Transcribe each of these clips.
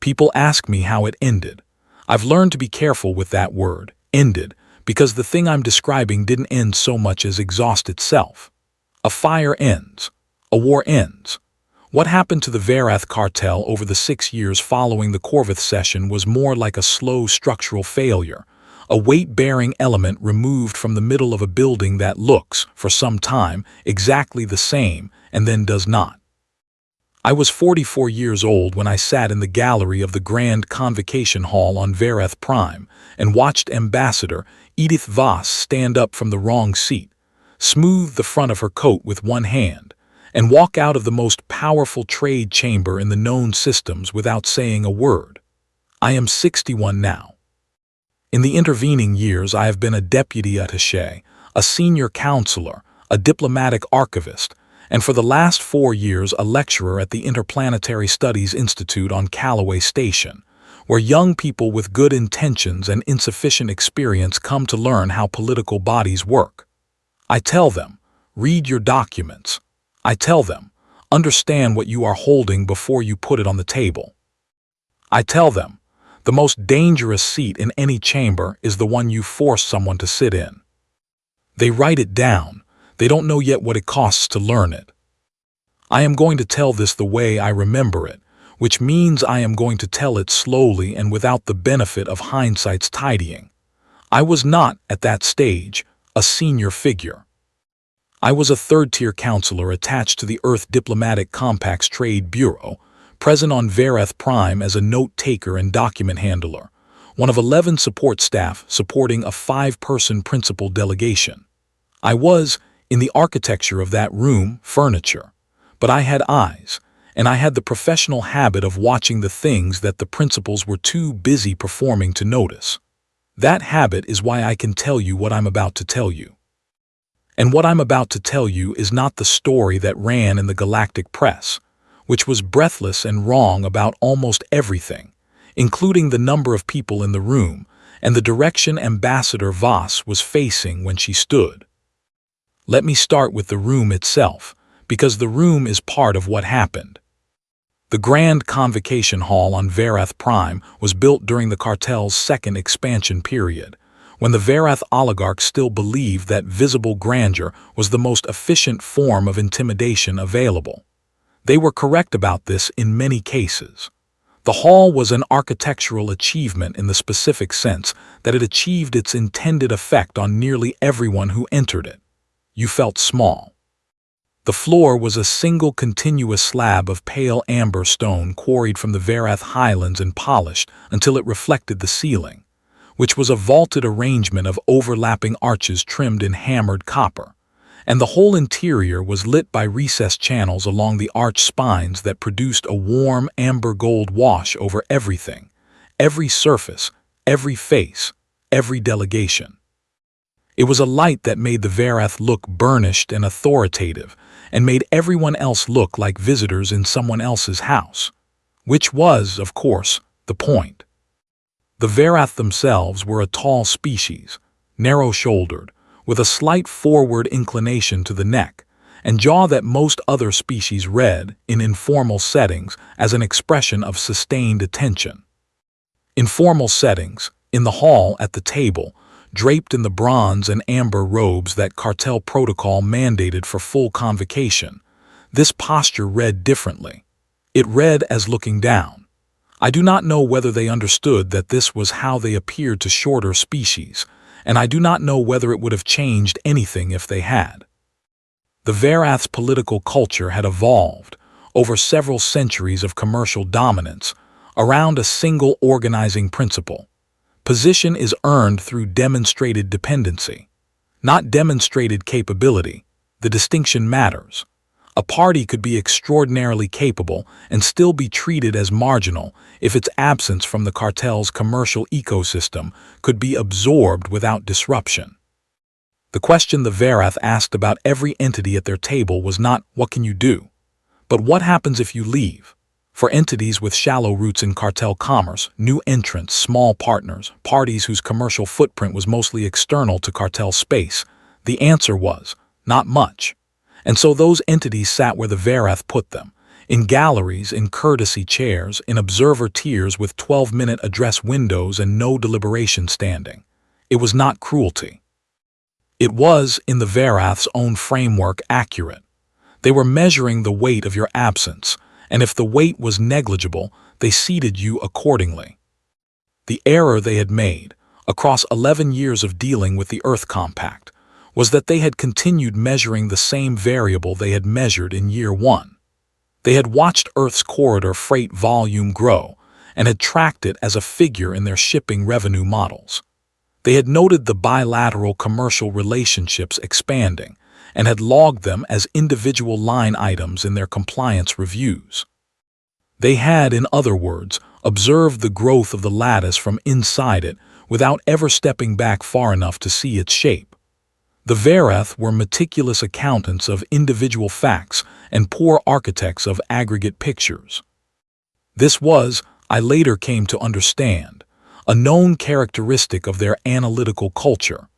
People ask me how it ended. I've learned to be careful with that word, ended, because the thing I'm describing didn't end so much as exhaust itself. A fire ends. A war ends. What happened to the Varath cartel over the 6 years following the Corvith session was more like a slow structural failure, a weight-bearing element removed from the middle of a building that looks, for some time, exactly the same and then does not. I was 44 years old when I sat in the gallery of the Grand Convocation Hall on Varath Prime and watched Ambassador Edith Voss stand up from the wrong seat, smooth the front of her coat with one hand, and walk out of the most powerful trade chamber in the known systems without saying a word. I am 61 now. In the intervening years, I have been a deputy attaché, a senior counselor, a diplomatic archivist, and for the last 4 years a lecturer at the Interplanetary Studies Institute on Callaway Station, where young people with good intentions and insufficient experience come to learn how political bodies work. I tell them, read your documents. I tell them, understand what you are holding before you put it on the table. I tell them, the most dangerous seat in any chamber is the one you force someone to sit in. They write it down. They don't know yet what it costs to learn it. I am going to tell this the way I remember it, which means I am going to tell it slowly and without the benefit of hindsight's tidying. I was not, at that stage, a senior figure. I was a third-tier counselor attached to the Earth Diplomatic Compacts Trade Bureau, present on Varath Prime as a note-taker and document handler, one of 11 support staff supporting a 5-person principal delegation. I was, in the architecture of that room, furniture, but I had eyes, and I had the professional habit of watching the things that the principals were too busy performing to notice. That habit is why I can tell you what I'm about to tell you. And what I'm about to tell you is not the story that ran in the galactic press, which was breathless and wrong about almost everything, including the number of people in the room and the direction Ambassador Voss was facing when she stood. Let me start with the room itself, because the room is part of what happened. The Grand Convocation Hall on Varath Prime was built during the cartel's second expansion period, when the Varath oligarchs still believed that visible grandeur was the most efficient form of intimidation available. They were correct about this in many cases. The hall was an architectural achievement in the specific sense that it achieved its intended effect on nearly everyone who entered it. You felt small. The floor was a single continuous slab of pale amber stone quarried from the Varath highlands and polished until it reflected the ceiling, which was a vaulted arrangement of overlapping arches trimmed in hammered copper, and the whole interior was lit by recessed channels along the arch spines that produced a warm amber gold wash over everything, every surface, every face, every delegation. It was a light that made the Varath look burnished and authoritative, and made everyone else look like visitors in someone else's house, which was, of course, the point. The Varath themselves were a tall species, narrow-shouldered, with a slight forward inclination to the neck, and jaw that most other species read, in informal settings, as an expression of sustained attention. In formal settings, in the hall at the table, draped in the bronze and amber robes that cartel protocol mandated for full convocation, this posture read differently. It read as looking down. I do not know whether they understood that this was how they appeared to shorter species, and I do not know whether it would have changed anything if they had. The Varath's political culture had evolved, over several centuries of commercial dominance, around a single organizing principle. Position is earned through demonstrated dependency, not demonstrated capability. The distinction matters. A party could be extraordinarily capable and still be treated as marginal if its absence from the cartel's commercial ecosystem could be absorbed without disruption. The question the Varath asked about every entity at their table was not, "What can you do?" but "What happens if you leave?" For entities with shallow roots in cartel commerce, new entrants, small partners, parties whose commercial footprint was mostly external to cartel space, the answer was, not much. And so those entities sat where the Varath put them, In galleries, in courtesy chairs, in observer tiers with 12-minute address windows and no deliberation standing. It was not cruelty. It was, in the Verath's own framework, accurate. They were measuring the weight of your absence, and if the weight was negligible, they seated you accordingly. The error they had made, across 11 years of dealing with the Earth Compact, was that they had continued measuring the same variable they had measured in year 1. They had watched Earth's corridor freight volume grow and had tracked it as a figure in their shipping revenue models. They had noted the bilateral commercial relationships expanding and had logged them as individual line items in their compliance reviews. They had, in other words, observed the growth of the lattice from inside it without ever stepping back far enough to see its shape. The Verath were meticulous accountants of individual facts and poor architects of aggregate pictures. This was, I later came to understand, a known characteristic of their analytical culture.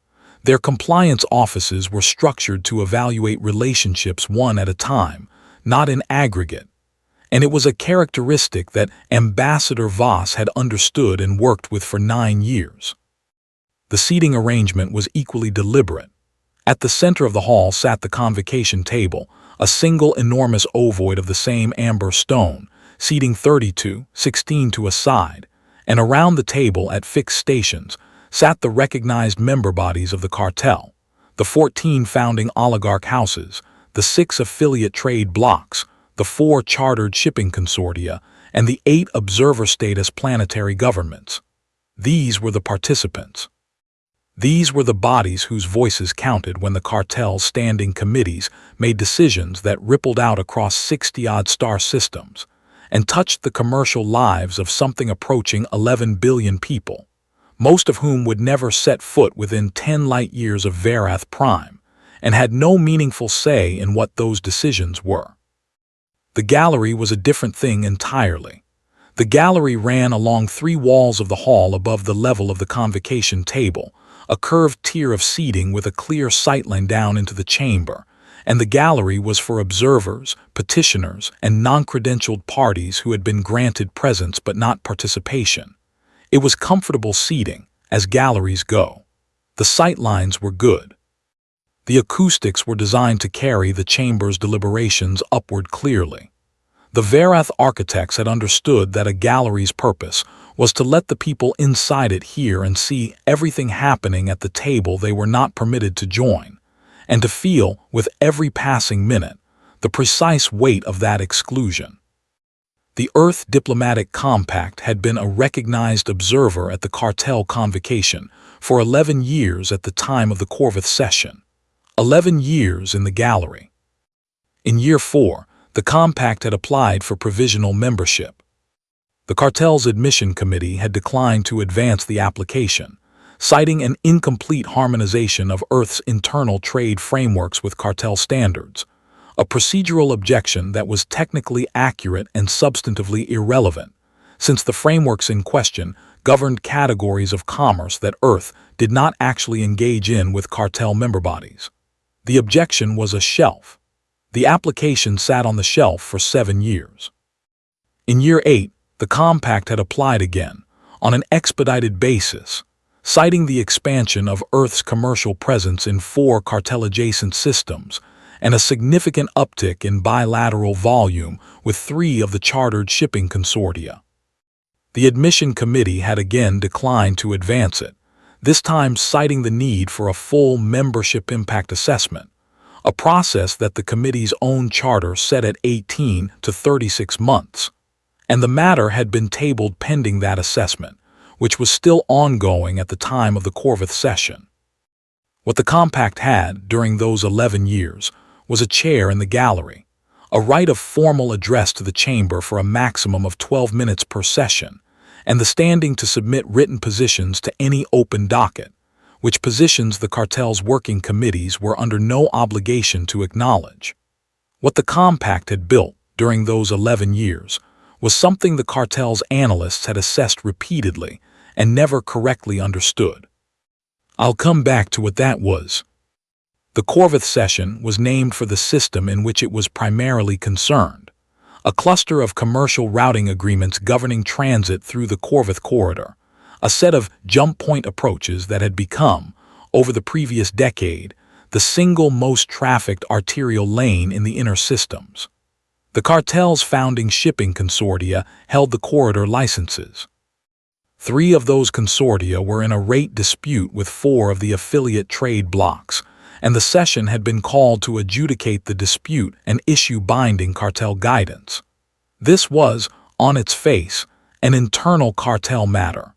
Their compliance offices were structured to evaluate relationships one at a time, not in aggregate. And it was a characteristic that Ambassador Voss had understood and worked with for 9 years. The seating arrangement was equally deliberate. At the center of the hall sat the convocation table, a single enormous ovoid of the same amber stone, seating 32, 16 to a side, and around the table at fixed stations sat the recognized member bodies of the cartel, the 14 founding oligarch houses, the 6 affiliate trade blocs, the 4 chartered shipping consortia, and the 8 observer status planetary governments. These were the participants. These were the bodies whose voices counted when the cartel's standing committees made decisions that rippled out across 60-odd star systems and touched the commercial lives of something approaching 11 billion people, most of whom would never set foot within 10 light-years of Verath Prime and had no meaningful say in what those decisions were. The gallery was a different thing entirely. The gallery ran along 3 walls of the hall above the level of the convocation table, a curved tier of seating with a clear sightline down into the chamber, and the gallery was for observers, petitioners, and non-credentialed parties who had been granted presence but not participation. It was comfortable seating, as galleries go. The sightlines were good. The acoustics were designed to carry the chamber's deliberations upward clearly. The Verath architects had understood that a gallery's purpose was to let the people inside it hear and see everything happening at the table they were not permitted to join, and to feel, with every passing minute, the precise weight of that exclusion. The Earth Diplomatic Compact had been a recognized observer at the cartel convocation for 11 years at the time of the Corvith session, 11 years in the gallery. In year 4, the compact had applied for provisional membership. The cartel's admission committee had declined to advance the application, citing an incomplete harmonization of Earth's internal trade frameworks with cartel standards, a procedural objection that was technically accurate and substantively irrelevant, since the frameworks in question governed categories of commerce that Earth did not actually engage in with cartel member bodies. The objection was a shelf. The application sat on the shelf for 7 years. In year 8, the compact had applied again, on an expedited basis, citing the expansion of Earth's commercial presence in 4 cartel-adjacent systems and a significant uptick in bilateral volume with 3 of the chartered shipping consortia. The admission committee had again declined to advance it, this time citing the need for a full membership impact assessment, a process that the committee's own charter set at 18 to 36 months, and the matter had been tabled pending that assessment, which was still ongoing at the time of the Corvith session. What the compact had, during those 11 years, was a chair in the gallery, a right of formal address to the chamber for a maximum of 12 minutes per session, and the standing to submit written positions to any open docket, which positions the cartel's working committees were under no obligation to acknowledge. What the compact had built during those 11 years was something the cartel's analysts had assessed repeatedly and never correctly understood. I'll come back to what that was. The Corvith session was named for the system in which it was primarily concerned, a cluster of commercial routing agreements governing transit through the Corvith corridor, a set of jump-point approaches that had become, over the previous decade, the single most trafficked arterial lane in the inner systems. The cartel's founding shipping consortia held the corridor licenses. 3 of those consortia were in a rate dispute with 4 of the affiliate trade blocs, and the session had been called to adjudicate the dispute and issue binding cartel guidance. This was, on its face, an internal cartel matter.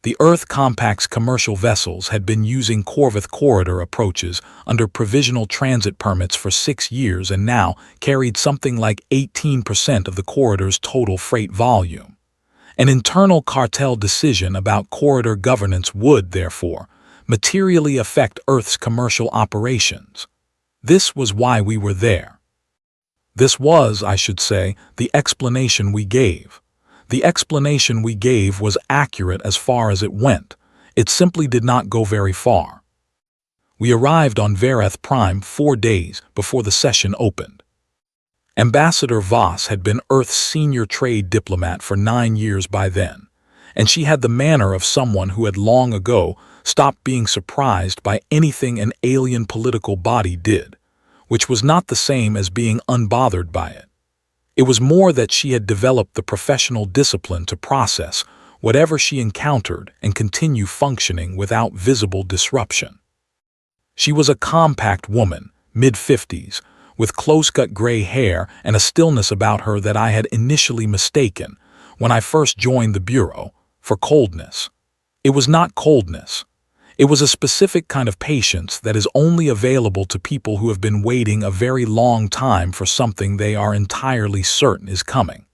The Earth Compact's commercial vessels had been using Corvith corridor approaches under provisional transit permits for 6 years and now carried something like 18% of the corridor's total freight volume. An internal cartel decision about corridor governance would, therefore, materially affect Earth's commercial operations. This was why we were there. This was, I should say, the explanation we gave. The explanation we gave was accurate as far as it went. It simply did not go very far. We arrived on Vareth Prime 4 days before the session opened. Ambassador Voss had been Earth's senior trade diplomat for 9 years by then, and she had the manner of someone who had long ago stopped being surprised by anything an alien political body did, which was not the same as being unbothered by it. It was more that she had developed the professional discipline to process whatever she encountered and continue functioning without visible disruption. She was a compact woman, mid-50s, with close-cut gray hair and a stillness about her that I had initially mistaken, when I first joined the Bureau, for coldness. It was not coldness. It was a specific kind of patience that is only available to people who have been waiting a very long time for something they are entirely certain is coming.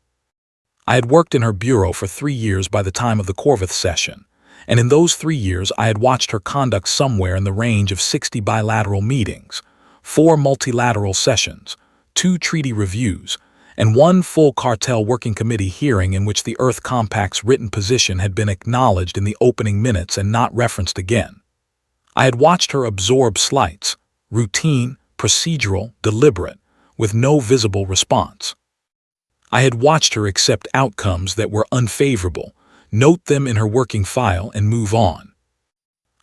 I had worked in her bureau for 3 years by the time of the Corvith session, and in those 3 years I had watched her conduct somewhere in the range of 60 bilateral meetings, 4 multilateral sessions, 2 treaty reviews, and 1 full cartel working committee hearing in which the Earth Compact's written position had been acknowledged in the opening minutes and not referenced again. I had watched her absorb slights, routine, procedural, deliberate, with no visible response. I had watched her accept outcomes that were unfavorable, note them in her working file, and move on.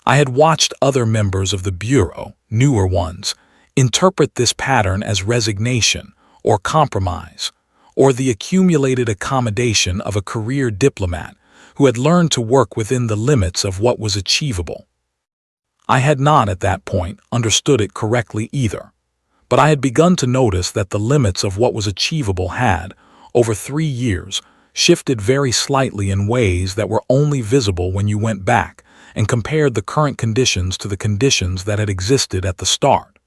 I had watched other members of the Bureau, newer ones, interpret this pattern as resignation or compromise, or the accumulated accommodation of a career diplomat who had learned to work within the limits of what was achievable. I had not, at that point, understood it correctly either, but I had begun to notice that the limits of what was achievable had, over 3 years, shifted very slightly in ways that were only visible when you went back and compared the current conditions to the conditions that had existed at the start.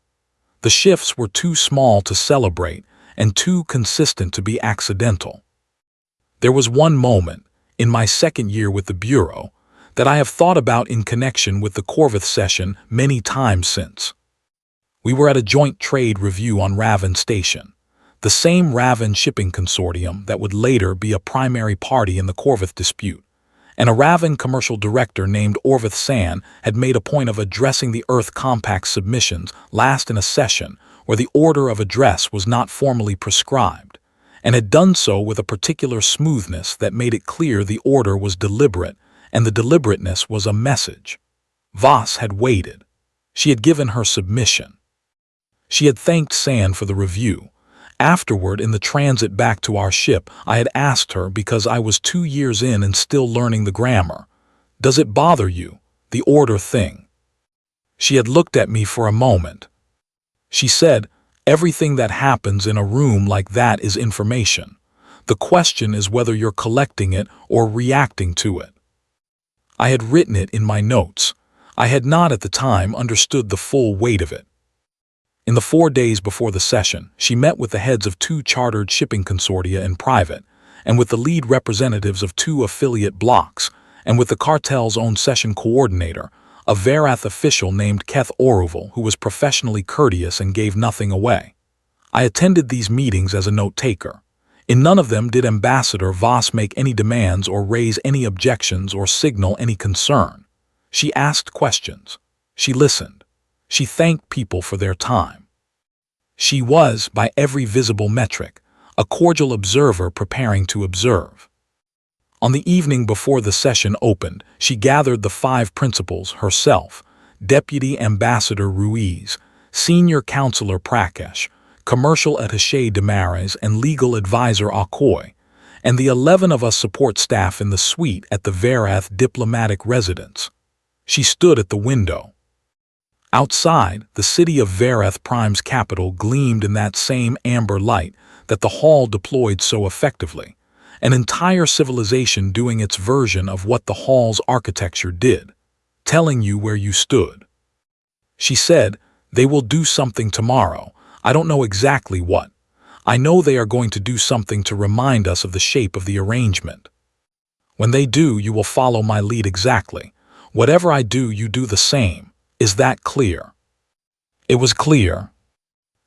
The shifts were too small to celebrate and too consistent to be accidental. There was one moment, in my 2nd year with the Bureau, that I have thought about in connection with the Corvith session many times since. We were at a joint trade review on Raven Station, the same Raven shipping consortium that would later be a primary party in the Corvith dispute, and a Raven commercial director named Orvith San had made a point of addressing the Earth Compact submissions last in a session where the order of address was not formally prescribed, and had done so with a particular smoothness that made it clear the order was deliberate, and the deliberateness was a message. Voss had waited. She had given her submission. She had thanked San for the review. Afterward, in the transit back to our ship, I had asked her, because I was 2 years in and still learning the grammar, "Does it bother you, the order thing?" She had looked at me for a moment. She said, "Everything that happens in a room like that is information. The question is whether you're collecting it or reacting to it." I had written it in my notes. I had not at the time understood the full weight of it. In the 4 days before the session, she met with the heads of 2 chartered shipping consortia in private, and with the lead representatives of 2 affiliate blocs, and with the cartel's own session coordinator, a Varath official named Keth Oruval, who was professionally courteous and gave nothing away. I attended these meetings as a note-taker. In none of them did Ambassador Voss make any demands or raise any objections or signal any concern. She asked questions. She listened. She thanked people for their time. She was, by every visible metric, a cordial observer preparing to observe. On the evening before the session opened, she gathered the 5 principals herself: Deputy Ambassador Ruiz, Senior Counselor Prakesh, Commercial Attaché Damares, and Legal Advisor Akoy, and the 11 of us support staff in the suite at the Verath diplomatic residence. She stood at the window. Outside, the city of Verath Prime's capital gleamed in that same amber light that the hall deployed so effectively, an entire civilization doing its version of what the hall's architecture did, telling you where you stood. She said, "They will do something tomorrow. I don't know exactly what. I know they are going to do something to remind us of the shape of the arrangement. When they do, you will follow my lead exactly. Whatever I do, you do the same. Is that clear?" It was clear.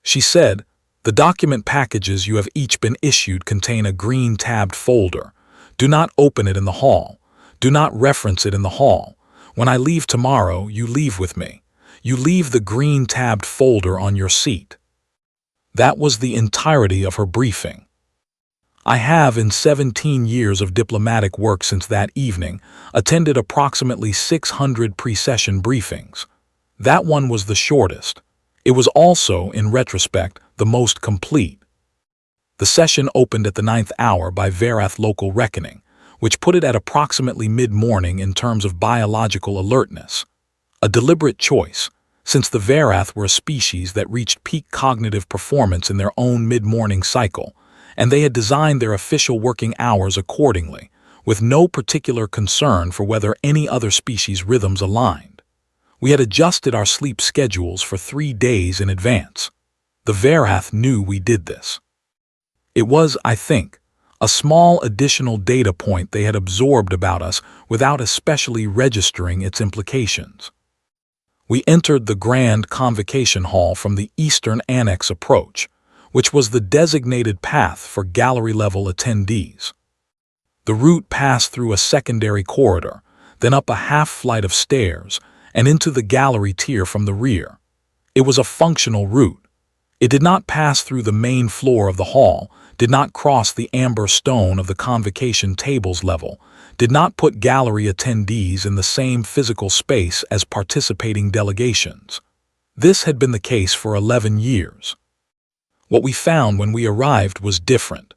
She said, "The document packages you have each been issued contain a green tabbed folder. Do not open it in the hall. Do not reference it in the hall. When I leave tomorrow, you leave with me. You leave the green tabbed folder on your seat." That was the entirety of her briefing. I have, in 17 years of diplomatic work since that evening, attended approximately 600 pre-session briefings. That one was the shortest. It was also, in retrospect, the most complete. The session opened at the 9th hour by Verath local reckoning, which put it at approximately mid-morning in terms of biological alertness. A deliberate choice, since the Verath were a species that reached peak cognitive performance in their own mid-morning cycle, and they had designed their official working hours accordingly, with no particular concern for whether any other species' rhythms aligned. We had adjusted our sleep schedules for 3 days in advance. The Verath knew we did this. It was, I think, a small additional data point they had absorbed about us without especially registering its implications. We entered the Grand Convocation Hall from the Eastern Annex approach, which was the designated path for gallery-level attendees. The route passed through a secondary corridor, then up a half-flight of stairs, and into the gallery tier from the rear. It was a functional route. It did not pass through the main floor of the hall, did not cross the amber stone of the convocation tables level, did not put gallery attendees in the same physical space as participating delegations. This had been the case for 11 years. What we found when we arrived was different.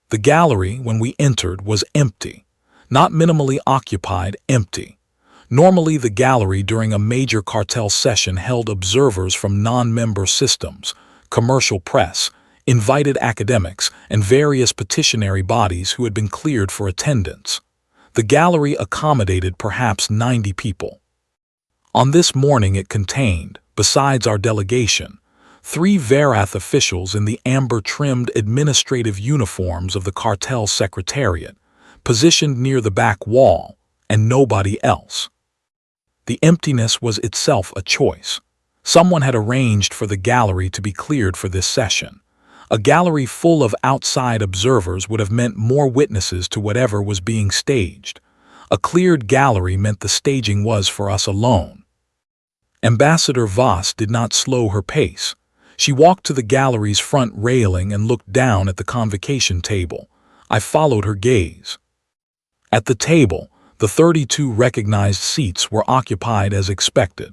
The gallery, when we entered, was empty, not minimally occupied, empty. Normally, the gallery during a major cartel session held observers from non-member systems, commercial press, invited academics, and various petitionary bodies who had been cleared for attendance. The gallery accommodated perhaps 90 people. On this morning it contained, besides our delegation, 3 Verath officials in the amber-trimmed administrative uniforms of the cartel secretariat, positioned near the back wall, and nobody else. The emptiness was itself a choice. Someone had arranged for the gallery to be cleared for this session. A gallery full of outside observers would have meant more witnesses to whatever was being staged. A cleared gallery meant the staging was for us alone. Ambassador Voss did not slow her pace. She walked to the gallery's front railing and looked down at the convocation table. I followed her gaze. At the table, the 32 recognized seats were occupied as expected.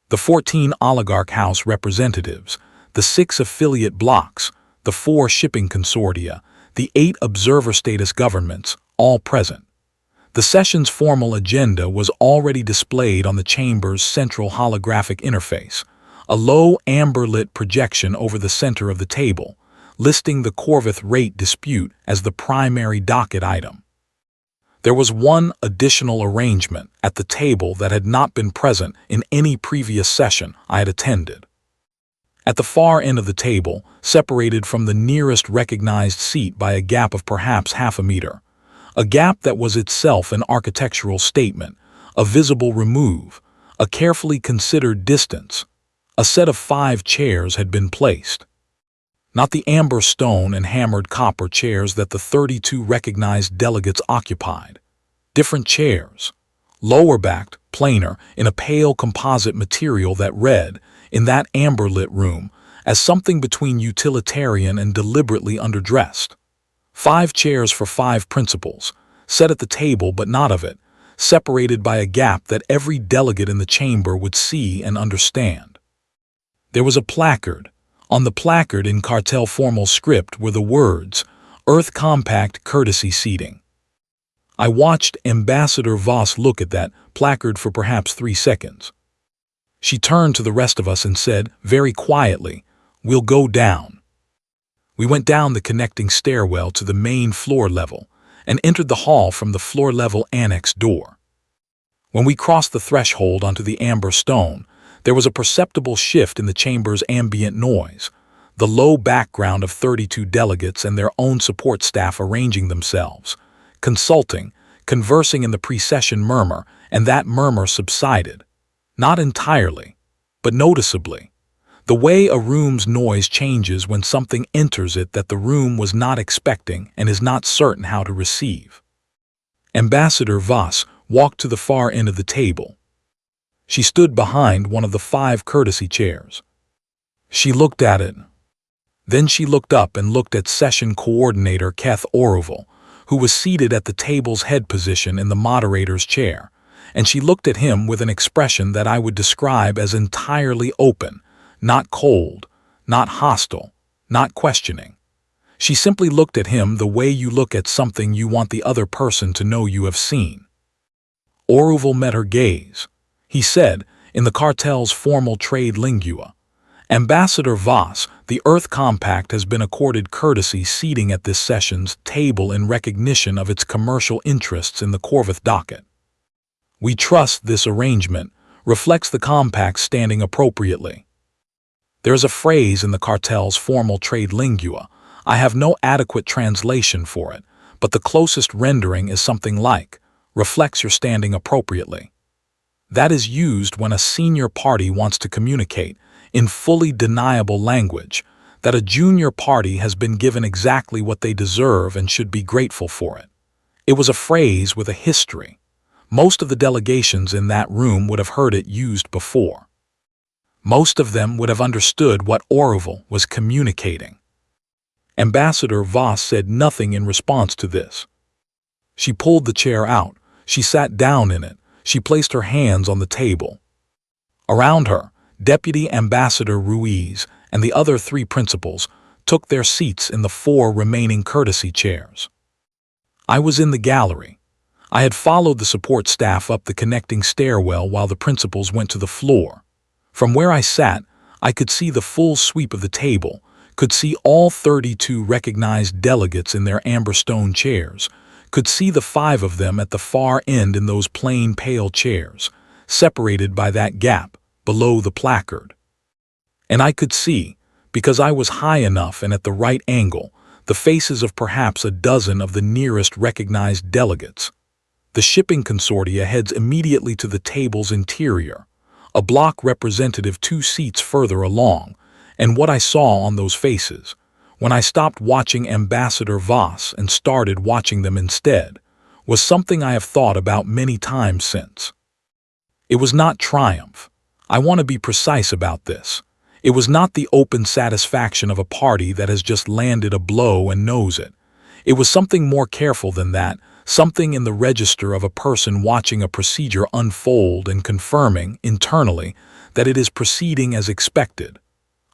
The 14 oligarch house representatives, the 6 affiliate blocks, the 4 shipping consortia, the 8 observer status governments, all present. The session's formal agenda was already displayed on the chamber's central holographic interface, a low amber-lit projection over the center of the table, listing the Corvith rate dispute as the primary docket item. There was one additional arrangement at the table that had not been present in any previous session I had attended. At the far end of the table, separated from the nearest recognized seat by a gap of perhaps half a meter, a gap that was itself an architectural statement, a visible remove, a carefully considered distance, a set of 5 chairs had been placed. Not the amber stone and hammered copper chairs that the 32 recognized delegates occupied. Different chairs, lower-backed, plainer, in a pale composite material that read, in that amber-lit room, as something between utilitarian and deliberately underdressed. 5 chairs for 5 principals, set at the table but not of it, separated by a gap that every delegate in the chamber would see and understand. There was a placard. On the placard in cartel formal script were the words, "Earth Compact Courtesy Seating." I watched Ambassador Voss look at that placard for perhaps 3 seconds. She turned to the rest of us and said, very quietly, "We'll go down." We went down the connecting stairwell to the main floor level and entered the hall from the floor-level annex door. When we crossed the threshold onto the amber stone, there was a perceptible shift in the chamber's ambient noise, the low background of 32 delegates and their own support staff arranging themselves, consulting, conversing in the pre-session murmur, and that murmur subsided. Not entirely, but noticeably. The way a room's noise changes when something enters it that the room was not expecting and is not certain how to receive. Ambassador Voss walked to the far end of the table. She stood behind one of the 5 courtesy chairs. She looked at it. Then she looked up and looked at session coordinator Keth Orville, who was seated at the table's head position in the moderator's chair, and she looked at him with an expression that I would describe as entirely open, not cold, not hostile, not questioning. She simply looked at him the way you look at something you want the other person to know you have seen. Orville met her gaze. He said, in the cartel's formal trade lingua, "Ambassador Voss, the Earth Compact has been accorded courtesy seating at this session's table in recognition of its commercial interests in the Corvith docket. We trust this arrangement reflects the Compact's standing appropriately." There is a phrase in the cartel's formal trade lingua. I have no adequate translation for it, but the closest rendering is something like, "reflects your standing appropriately." That is used when a senior party wants to communicate, in fully deniable language, that a junior party has been given exactly what they deserve and should be grateful for it. It was a phrase with a history. Most of the delegations in that room would have heard it used before. Most of them would have understood what Orville was communicating. Ambassador Voss said nothing in response to this. She pulled the chair out. She sat down in it. She placed her hands on the table. Around her, Deputy Ambassador Ruiz and the other 3 principals took their seats in the 4 remaining courtesy chairs. I was in the gallery. I had followed the support staff up the connecting stairwell while the principals went to the floor. From where I sat, I could see the full sweep of the table, could see all 32 recognized delegates in their amber stone chairs, could see the 5 of them at the far end in those plain pale chairs, separated by that gap below the placard. And I could see, because I was high enough and at the right angle, the faces of perhaps a dozen of the nearest recognized delegates. The shipping consortia heads immediately to the table's interior, a block representative 2 seats further along, and what I saw on those faces, when I stopped watching Ambassador Voss and started watching them instead, was something I have thought about many times since. It was not triumph. I want to be precise about this. It was not the open satisfaction of a party that has just landed a blow and knows it. It was something more careful than that, something in the register of a person watching a procedure unfold and confirming, internally, that it is proceeding as expected.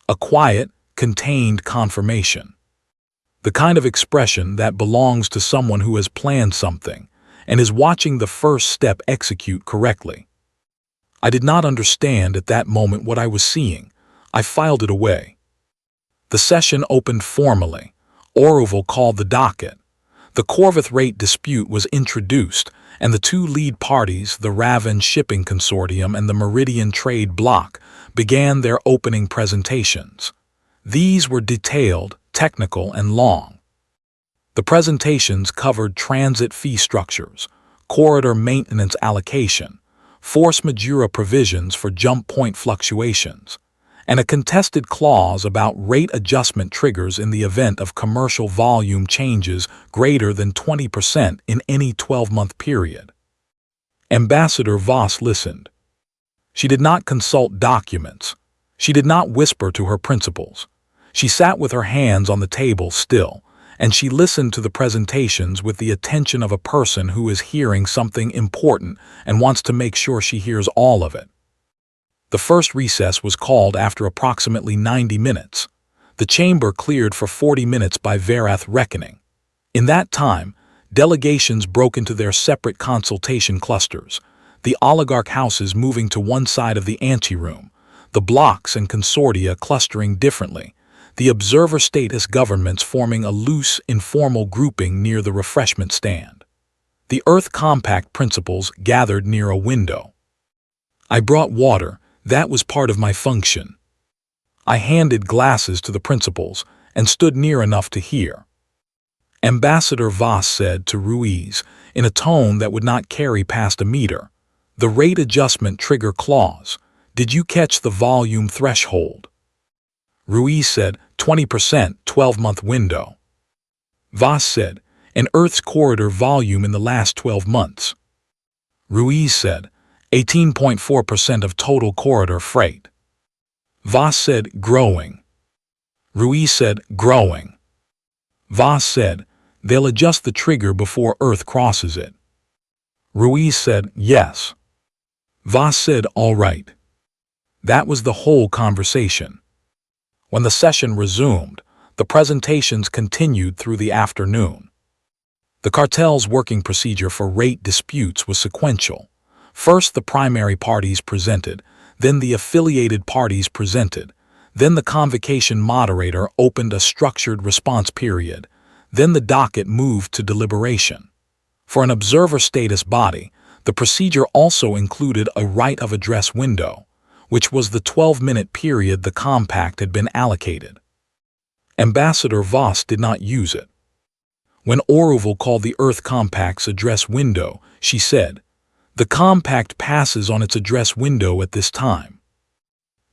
A quiet, contained confirmation. The kind of expression that belongs to someone who has planned something and is watching the first step execute correctly. I did not understand at that moment what I was seeing. I filed it away. The session opened formally. Orville called the docket. The Corvith rate dispute was introduced, and the 2 lead parties, the Raven Shipping Consortium and the Meridian Trade Bloc, began their opening presentations. These were detailed, technical, and long. The presentations covered transit fee structures, corridor maintenance allocation, force majeure provisions for jump point fluctuations, and a contested clause about rate adjustment triggers in the event of commercial volume changes greater than 20% in any 12-month period. Ambassador Voss listened. She did not consult documents. She did not whisper to her principals. She sat with her hands on the table still, and she listened to the presentations with the attention of a person who is hearing something important and wants to make sure she hears all of it. The first recess was called after approximately 90 minutes. The chamber cleared for 40 minutes by Varath reckoning. In that time, delegations broke into their separate consultation clusters, the oligarch houses moving to one side of the anteroom, the blocks and consortia clustering differently, the observer status governments forming a loose, informal grouping near the refreshment stand. The Earth Compact principals gathered near a window. I brought water. That was part of my function. I handed glasses to the principals and stood near enough to hear. Ambassador Voss said to Ruiz, in a tone that would not carry past a meter, "The rate adjustment trigger clause. Did you catch the volume threshold?" Ruiz said, 20%, 12-month window. Voss said, "An Earth's corridor volume in the last 12 months." Ruiz said, 18.4% of total corridor freight. Voss said, "Growing." Ruiz said, "Growing." Voss said, "They'll adjust the trigger before Earth crosses it." Ruiz said, "Yes." Voss said, "All right." That was the whole conversation. When the session resumed, the presentations continued through the afternoon. The cartel's working procedure for rate disputes was sequential. First, the primary parties presented, then the affiliated parties presented, then the convocation moderator opened a structured response period, then the docket moved to deliberation. For an observer status body, the procedure also included a right of address window, which was the 12-minute period the compact had been allocated. Ambassador Voss did not use it. When Oruval called the Earth Compact's address window, she said, "The compact passes on its address window at this time."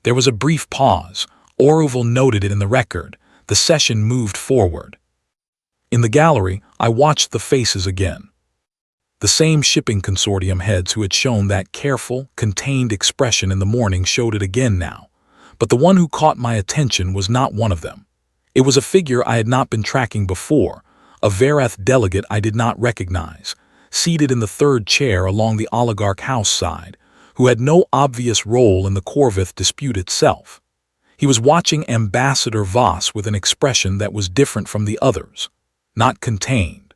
There was a brief pause. Oruval noted it in the record. The session moved forward. In the gallery, I watched the faces again. The same shipping consortium heads who had shown that careful, contained expression in the morning showed it again now, but the one who caught my attention was not one of them. It was a figure I had not been tracking before, a Varath delegate I did not recognize, seated in the third chair along the oligarch house side, who had no obvious role in the Corvith dispute itself. He was watching Ambassador Voss with an expression that was different from the others, not contained.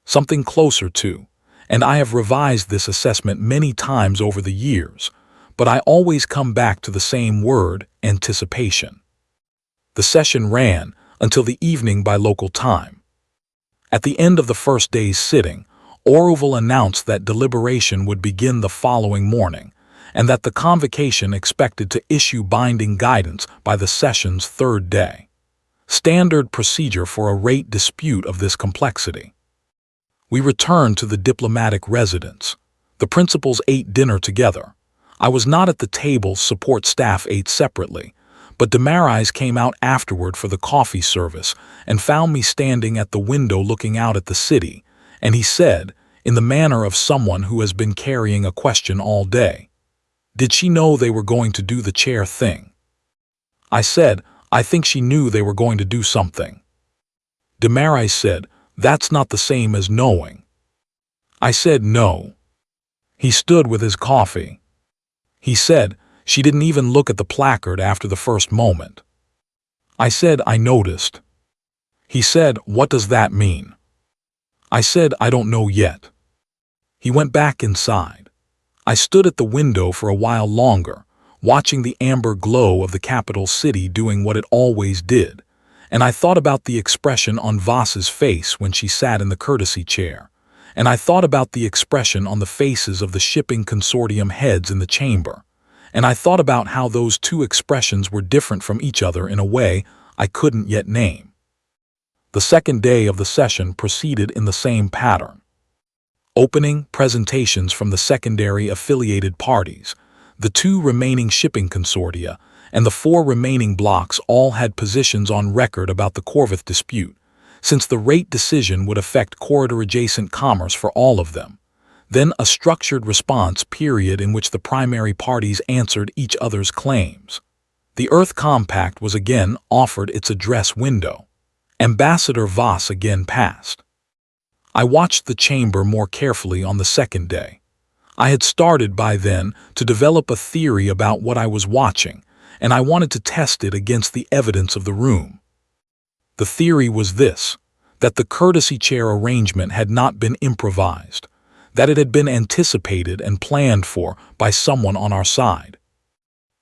Something closer to, and I have revised this assessment many times over the years, but I always come back to the same word, anticipation. The session ran until the evening by local time. At the end of the first day's sitting, Oruval announced that deliberation would begin the following morning, and that the convocation expected to issue binding guidance by the session's third day. Standard procedure for a rate dispute of this complexity. We returned to the diplomatic residence. The principals ate dinner together. I was not at the table. Support staff ate separately, but Damaris came out afterward for the coffee service and found me standing at the window looking out at the city, and he said, in the manner of someone who has been carrying a question all day, "Did she know they were going to do the chair thing?" I said, "I think she knew they were going to do something." Damaris said, "That's not the same as knowing." I said, "No." He stood with his coffee. He said, "She didn't even look at the placard after the first moment." I said, "I noticed." He said, "What does that mean?" I said, "I don't know yet." He went back inside. I stood at the window for a while longer, watching the amber glow of the capital city doing what it always did, and I thought about the expression on Voss's face when she sat in the courtesy chair, and I thought about the expression on the faces of the shipping consortium heads in the chamber, and I thought about how those two expressions were different from each other in a way I couldn't yet name. The second day of the session proceeded in the same pattern. Opening presentations from the secondary affiliated parties, the two remaining shipping consortia, and the four remaining blocks all had positions on record about the Corvith dispute, since the rate decision would affect corridor-adjacent commerce for all of them. Then a structured response period in which the primary parties answered each other's claims. The Earth Compact was again offered its address window. Ambassador Voss again passed. I watched the chamber more carefully on the second day. I had started by then to develop a theory about what I was watching, and I wanted to test it against the evidence of the room. The theory was this: that the courtesy chair arrangement had not been improvised, that it had been anticipated and planned for by someone on our side.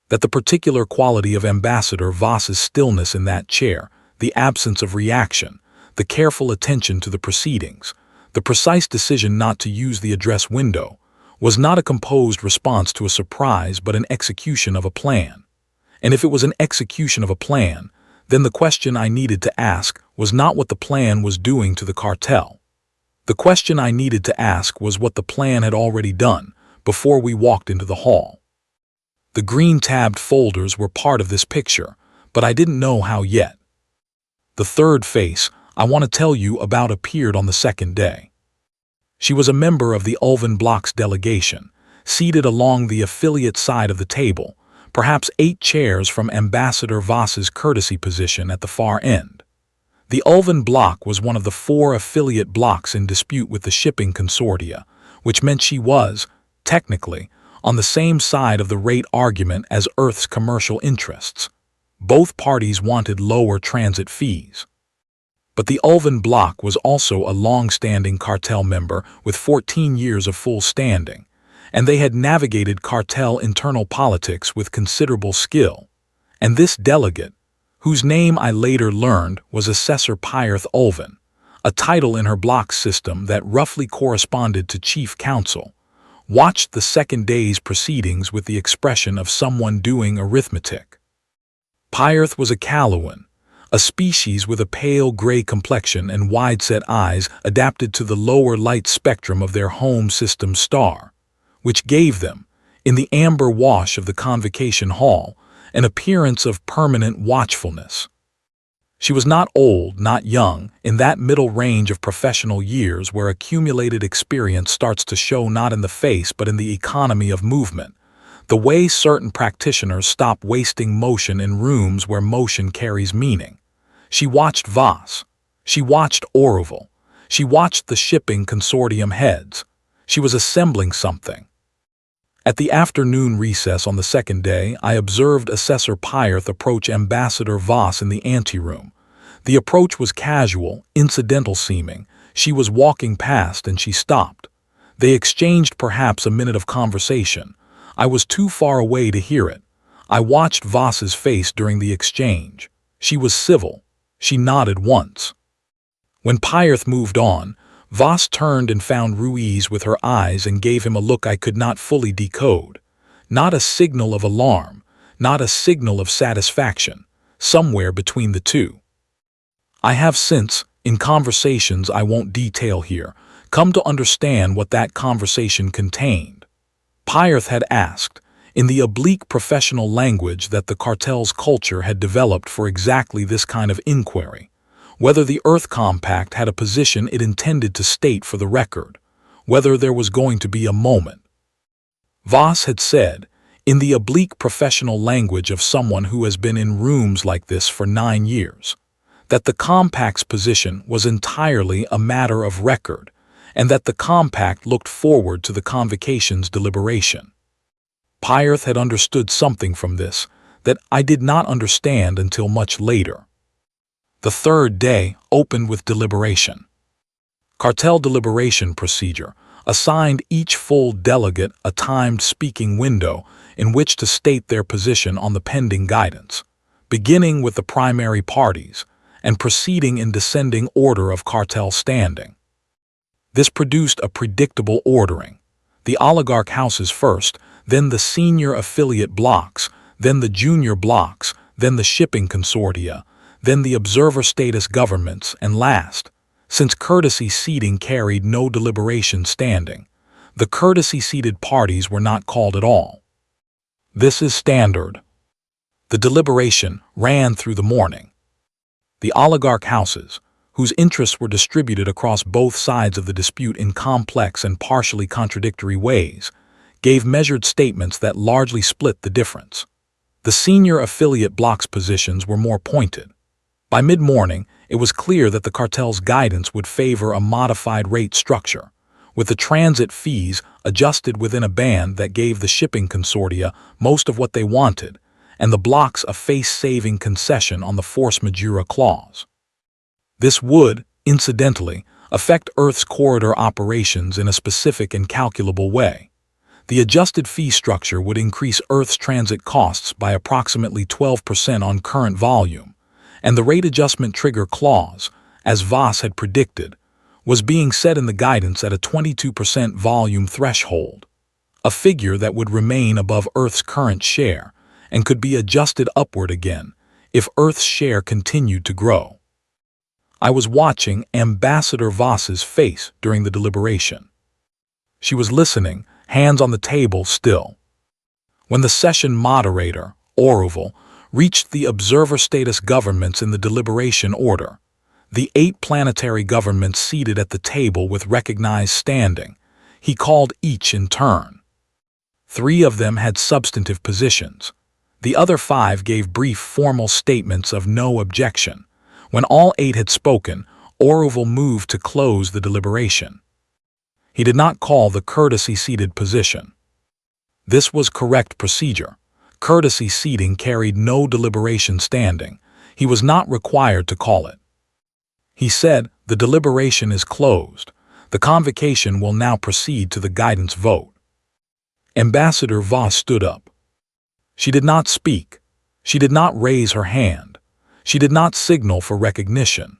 That the particular quality of Ambassador Voss's stillness in that chair, the absence of reaction, the careful attention to the proceedings, the precise decision not to use the address window, was not a composed response to a surprise but an execution of a plan. And if it was an execution of a plan, then the question I needed to ask was not what the plan was doing to the cartel. The question I needed to ask was what the plan had already done before we walked into the hall. The green tabbed folders were part of this picture, but I didn't know how yet. The third face I want to tell you about appeared on the second day. She was a member of the Ulven Block's delegation, seated along the affiliate side of the table, perhaps 8 chairs from Ambassador Voss's courtesy position at the far end. The Ulven Block was one of the 4 affiliate blocks in dispute with the shipping consortia, which meant she was, technically, on the same side of the rate argument as Earth's commercial interests. Both parties wanted lower transit fees. But the Ulven Block was also a long-standing cartel member with 14 years of full standing, and they had navigated cartel internal politics with considerable skill. And this delegate, whose name I later learned was Assessor Pyarth Ulven, a title in her block system that roughly corresponded to Chief Counsel, watched the second day's proceedings with the expression of someone doing arithmetic. Pyarth was a Calawan, a species with a pale gray complexion and wide-set eyes adapted to the lower light spectrum of their home system star, which gave them, in the amber wash of the convocation hall, an appearance of permanent watchfulness. She was not old, not young, in that middle range of professional years where accumulated experience starts to show not in the face but in the economy of movement, the way certain practitioners stop wasting motion in rooms where motion carries meaning. She watched Voss. She watched Oroville. She watched the shipping consortium heads. She was assembling something. At the afternoon recess on the second day, I observed Assessor Pyarth approach Ambassador Voss in the anteroom. The approach was casual, incidental seeming. She was walking past and she stopped. They exchanged perhaps a minute of conversation. I was too far away to hear it. I watched Voss's face during the exchange. She was civil. She nodded once. When Pyarth moved on, Voss turned and found Ruiz with her eyes and gave him a look I could not fully decode. Not a signal of alarm, not a signal of satisfaction, somewhere between the two. I have since, in conversations I won't detail here, come to understand what that conversation contained. Pyarth had asked, in the oblique professional language that the cartel's culture had developed for exactly this kind of inquiry, whether the Earth Compact had a position it intended to state for the record, whether there was going to be a moment. Voss had said, in the oblique professional language of someone who has been in rooms like this for 9 years, that the Compact's position was entirely a matter of record, and that the Compact looked forward to the convocation's deliberation. Pyarth had understood something from this that I did not understand until much later. The third day opened with deliberation. Cartel deliberation procedure assigned each full delegate a timed speaking window in which to state their position on the pending guidance, beginning with the primary parties and proceeding in descending order of cartel standing. This produced a predictable ordering. The oligarch houses first, then the senior affiliate blocks, then the junior blocks, then the shipping consortia, then the observer status governments, and last, since courtesy seating carried no deliberation standing, the courtesy-seated parties were not called at all. This is standard. The deliberation ran through the morning. The oligarch houses, whose interests were distributed across both sides of the dispute in complex and partially contradictory ways, gave measured statements that largely split the difference. The senior affiliate block's positions were more pointed. By mid-morning, it was clear that the cartel's guidance would favor a modified rate structure, with the transit fees adjusted within a band that gave the shipping consortia most of what they wanted, and the blocks a face-saving concession on the force majeure clause. This would, incidentally, affect Earth's corridor operations in a specific and calculable way. The adjusted fee structure would increase Earth's transit costs by approximately 12% on current volume, and the rate adjustment trigger clause, as Voss had predicted, was being set in the guidance at a 22% volume threshold, a figure that would remain above Earth's current share and could be adjusted upward again if Earth's share continued to grow. I was watching Ambassador Voss's face during the deliberation. She was listening, hands on the table still. When the session moderator, Orville, reached the observer status governments in the deliberation order, the 8 planetary governments seated at the table with recognized standing, he called each in turn. 3 of them had substantive positions. The other 5 gave brief formal statements of no objection. When all 8 had spoken, Orville moved to close the deliberation. He did not call the courtesy seated position. This was correct procedure. Courtesy seating carried no deliberation standing. He was not required to call it. He said, "The deliberation is closed. The convocation will now proceed to the guidance vote." Ambassador Voss stood up. She did not speak. She did not raise her hand. She did not signal for recognition.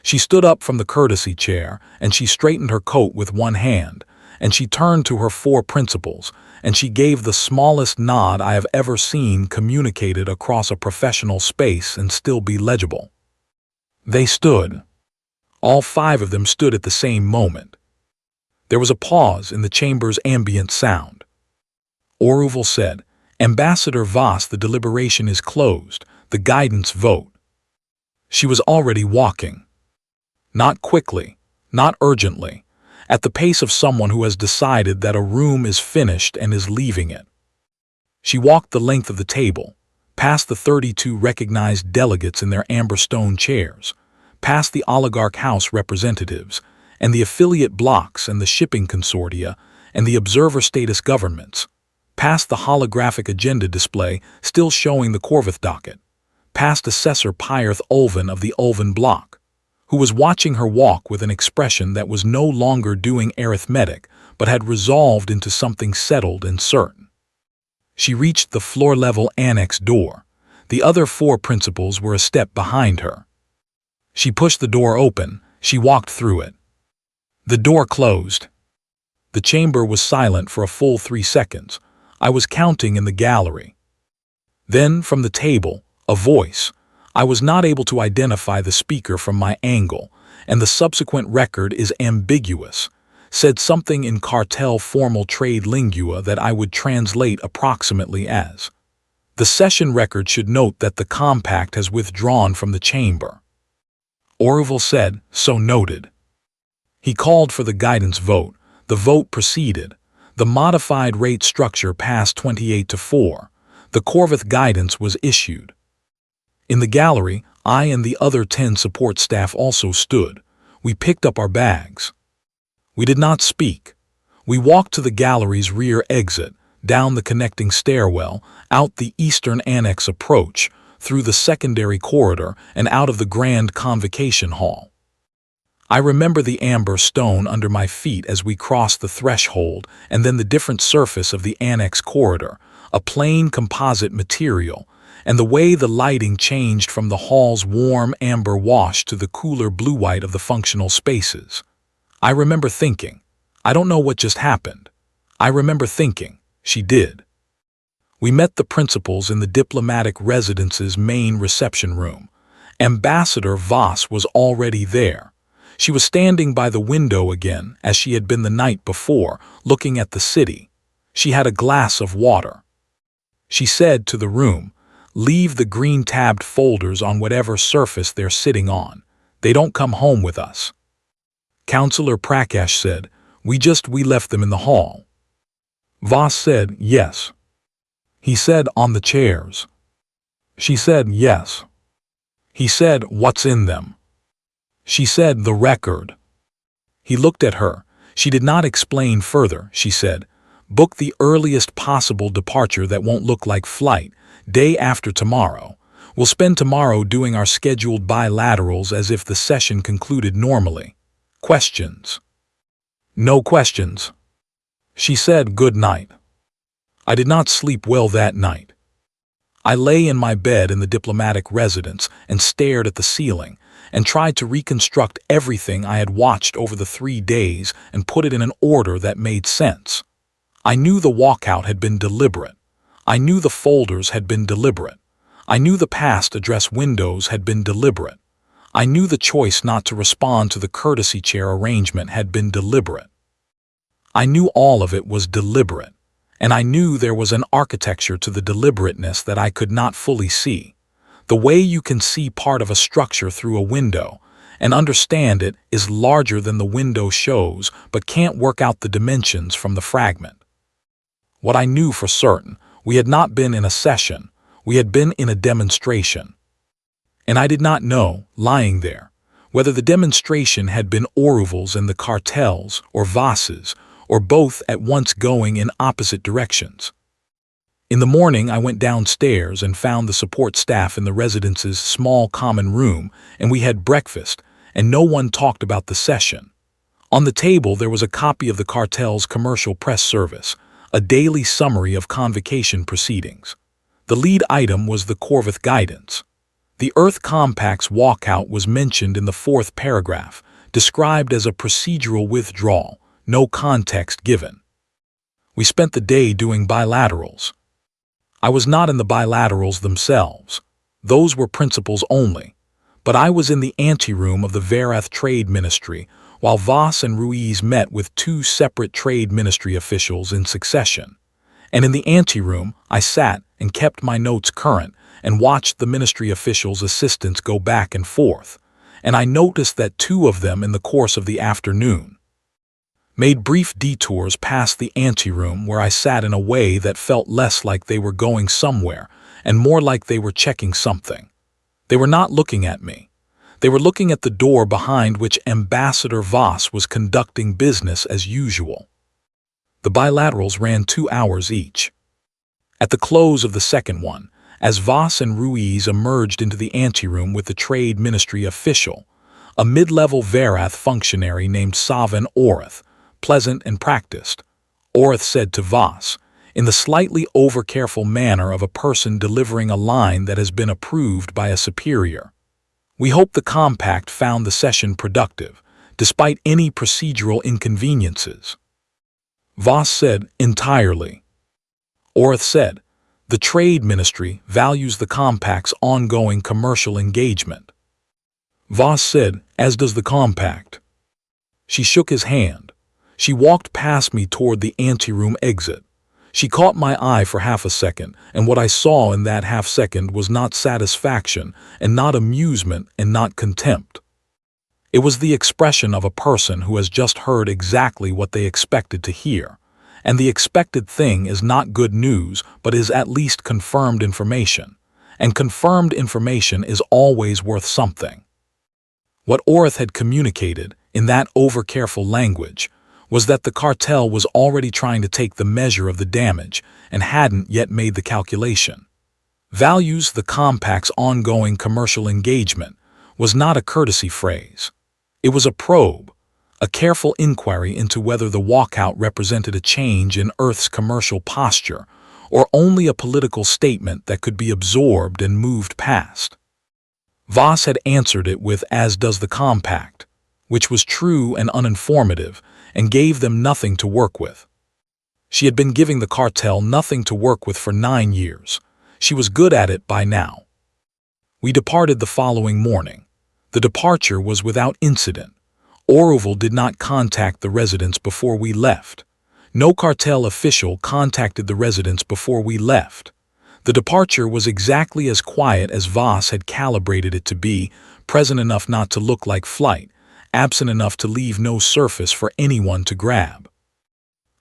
She stood up from the courtesy chair, and she straightened her coat with one hand, and she turned to her 4 principals, and she gave the smallest nod I have ever seen communicated across a professional space and still be legible. They stood. All 5 of them stood at the same moment. There was a pause in the chamber's ambient sound. Orville said, "Ambassador Voss, the deliberation is closed. The guidance vote." She was already walking. Not quickly, not urgently, at the pace of someone who has decided that a room is finished and is leaving it. She walked the length of the table, past the 32 recognized delegates in their amber stone chairs, past the oligarch house representatives, and the affiliate blocks and the shipping consortia, and the observer status governments, past the holographic agenda display still showing the Corvith docket, past Assessor Pyarth Ulvan of the Ulvan block, who was watching her walk with an expression that was no longer doing arithmetic but had resolved into something settled and certain. She reached the floor-level annex door. The other 4 principals were a step behind her. She pushed the door open. She walked through it. The door closed. The chamber was silent for a full 3 seconds. I was counting in the gallery. Then, from the table, a voice. I was not able to identify the speaker from my angle, and the subsequent record is ambiguous, said something in cartel formal trade lingua that I would translate approximately as, "The session record should note that the compact has withdrawn from the chamber." Orville said, "So noted." He called for the guidance vote. The vote proceeded. The modified rate structure passed 28-4. The Corvith guidance was issued. In the gallery, I and the other 10 support staff also stood. We picked up our bags. We did not speak. We walked to the gallery's rear exit, down the connecting stairwell, out the eastern annex approach, through the secondary corridor, and out of the grand convocation hall. I remember the amber stone under my feet as we crossed the threshold, and then the different surface of the annex corridor, a plain composite material, and the way the lighting changed from the hall's warm amber wash to the cooler blue-white of the functional spaces. I remember thinking, I don't know what just happened. I remember thinking, she did. We met the principals in the diplomatic residence's main reception room. Ambassador Voss was already there. She was standing by the window again, as she had been the night before, looking at the city. She had a glass of water. She said to the room, "Leave the green-tabbed folders on whatever surface they're sitting on. They don't come home with us." Councillor Prakash said, We left them in the hall." Voss said, "Yes." He said, "On the chairs." She said, yes. He said, what's in them? She said, the record. He looked at her. She did not explain further. She said, book the earliest possible departure that won't look like flight, day after tomorrow. We'll spend tomorrow doing our scheduled bilaterals as if the session concluded normally. Questions? No questions. She said, good night. I did not sleep well that night. I lay in my bed in the diplomatic residence and stared at the ceiling and tried to reconstruct everything I had watched over the 3 days and put it in an order that made sense. I knew the walkout had been deliberate. I knew the folders had been deliberate. I knew the past address windows had been deliberate. I knew the choice not to respond to the courtesy chair arrangement had been deliberate. I knew all of it was deliberate, and I knew there was an architecture to the deliberateness that I could not fully see. The way you can see part of a structure through a window and understand it is larger than the window shows but can't work out the dimensions from the fragment. What I knew for certain, we had not been in a session, we had been in a demonstration. And I did not know, lying there, whether the demonstration had been Oruville's and the cartels or Voss's, or both at once going in opposite directions. In the morning I went downstairs and found the support staff in the residence's small common room, and we had breakfast, and no one talked about the session. On the table there was a copy of the cartel's commercial press service, a daily summary of convocation proceedings. The lead item was the Corvith Guidance. The Earth Compact's walkout was mentioned in the 4th paragraph, described as a procedural withdrawal, no context given. We spent the day doing bilaterals. I was not in the bilaterals themselves. Those were principles only. But I was in the anteroom of the Verath Trade Ministry, while Voss and Ruiz met with 2 separate Trade Ministry officials in succession. And in the anteroom, I sat and kept my notes current and watched the ministry officials' assistants go back and forth. And I noticed that 2 of them in the course of the afternoon made brief detours past the anteroom where I sat in a way that felt less like they were going somewhere and more like they were checking something. They were not looking at me. They were looking at the door behind which Ambassador Voss was conducting business as usual. The bilaterals ran 2 hours each. At the close of the second one, as Voss and Ruiz emerged into the anteroom with the Trade Ministry official, a mid-level Verath functionary named Savan Orith, pleasant and practiced, Orith said to Voss, in the slightly over-careful manner of a person delivering a line that has been approved by a superior, "We hope the compact found the session productive, despite any procedural inconveniences." Voss said, "Entirely." Orith said, "The Trade Ministry values the compact's ongoing commercial engagement." Voss said, "As does the compact." She shook his hand. She walked past me toward the anteroom exit. She caught my eye for half a second, and what I saw in that half second was not satisfaction, and not amusement, and not contempt. It was the expression of a person who has just heard exactly what they expected to hear, and the expected thing is not good news, but is at least confirmed information, and confirmed information is always worth something. What Orith had communicated, in that over-careful language, was that the cartel was already trying to take the measure of the damage and hadn't yet made the calculation. Values the compact's ongoing commercial engagement was not a courtesy phrase. It was a probe, a careful inquiry into whether the walkout represented a change in Earth's commercial posture or only a political statement that could be absorbed and moved past. Voss had answered it with "as does the compact," which was true and uninformative, and gave them nothing to work with. She had been giving the cartel nothing to work with for 9 years. She was good at it by now. We departed the following morning. The departure was without incident. Oruville did not contact the residents before we left. No cartel official contacted the residents before we left. The departure was exactly as quiet as Voss had calibrated it to be, present enough not to look like flight, absent enough to leave no surface for anyone to grab.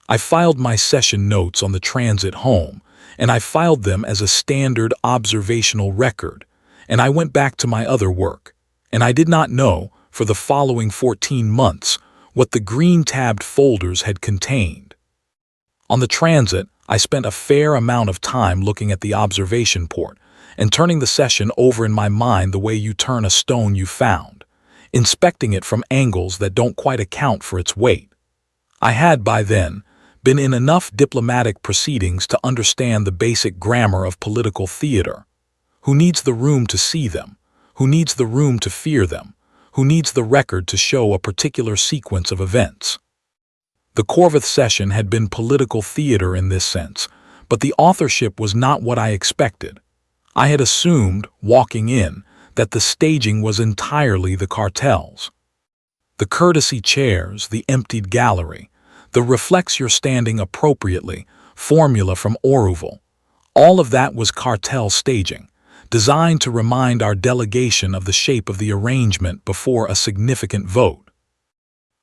I filed my session notes on the transit home, and I filed them as a standard observational record, and I went back to my other work, and I did not know, for the following 14 months, what the green-tabbed folders had contained. On the transit, I spent a fair amount of time looking at the observation port and turning the session over in my mind the way you turn a stone you found, inspecting it from angles that don't quite account for its weight. I had, by then, been in enough diplomatic proceedings to understand the basic grammar of political theater. Who needs the room to see them? Who needs the room to fear them? Who needs the record to show a particular sequence of events? The Corvith session had been political theater in this sense, but the authorship was not what I expected. I had assumed, walking in, that the staging was entirely the cartel's. The courtesy chairs, the emptied gallery, the reflects you're standing appropriately, formula from Oruval, all of that was cartel staging, designed to remind our delegation of the shape of the arrangement before a significant vote.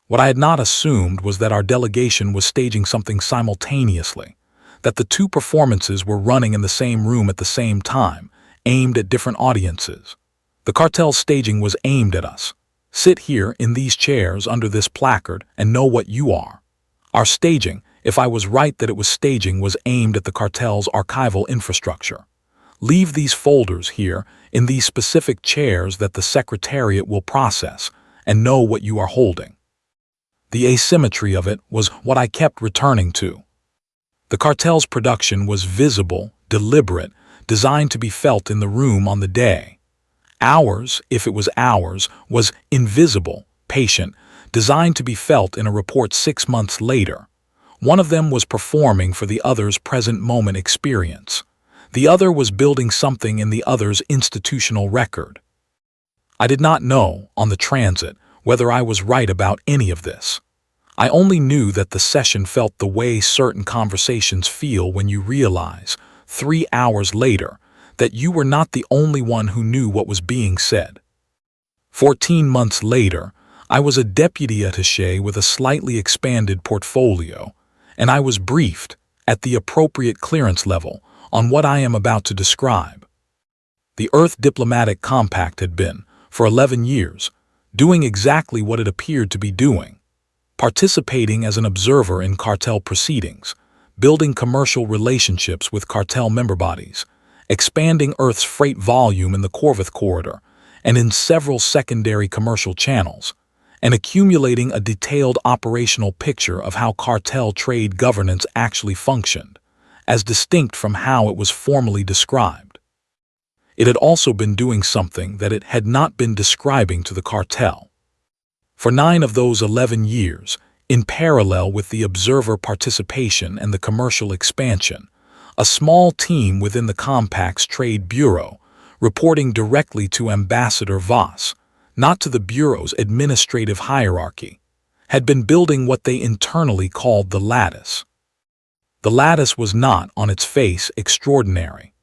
What I had not assumed was that our delegation was staging something simultaneously, that the two performances were running in the same room at the same time, aimed at different audiences. The cartel's staging was aimed at us. Sit here in these chairs under this placard and know what you are. Our staging, if I was right that it was staging, was aimed at the cartel's archival infrastructure. Leave these folders here in these specific chairs that the Secretariat will process, and know what you are holding. The asymmetry of it was what I kept returning to. The cartel's production was visible, deliberate, designed to be felt in the room on the day. Ours, if it was ours, was invisible, patient, designed to be felt in a report 6 months later. One of them was performing for the other's present moment experience. The other was building something in the other's institutional record. I did not know, on the transit, whether I was right about any of this. I only knew that the session felt the way certain conversations feel when you realize, 3 hours later, that you were not the only one who knew what was being said. 14 months later, I was a deputy attaché with a slightly expanded portfolio, and I was briefed, at the appropriate clearance level, on what I am about to describe. The Earth Diplomatic Compact had been, for 11 years, doing exactly what it appeared to be doing, participating as an observer in cartel proceedings, building commercial relationships with cartel member bodies, expanding Earth's freight volume in the Corvith corridor and in several secondary commercial channels, and accumulating a detailed operational picture of how cartel trade governance actually functioned, as distinct from how it was formally described. It had also been doing something that it had not been describing to the cartel. For 9 of those 11 years, in parallel with the observer participation and the commercial expansion, a small team within the Compact's Trade Bureau, reporting directly to Ambassador Voss, not to the Bureau's administrative hierarchy, had been building what they internally called the lattice. The lattice was not, on its face, extraordinary.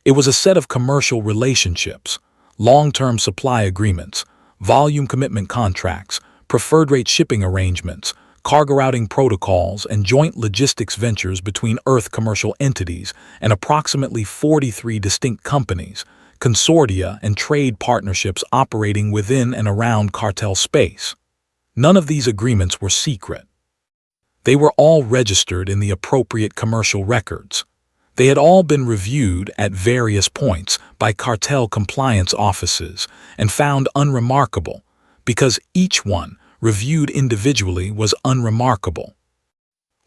It was a set of commercial relationships, long-term supply agreements, volume commitment contracts, preferred rate shipping arrangements, cargo routing protocols, and joint logistics ventures between Earth commercial entities and approximately 43 distinct companies, consortia, and trade partnerships operating within and around cartel space. None of these agreements were secret. They were all registered in the appropriate commercial records. They had all been reviewed at various points by cartel compliance offices and found unremarkable, because each one, reviewed individually, was unremarkable.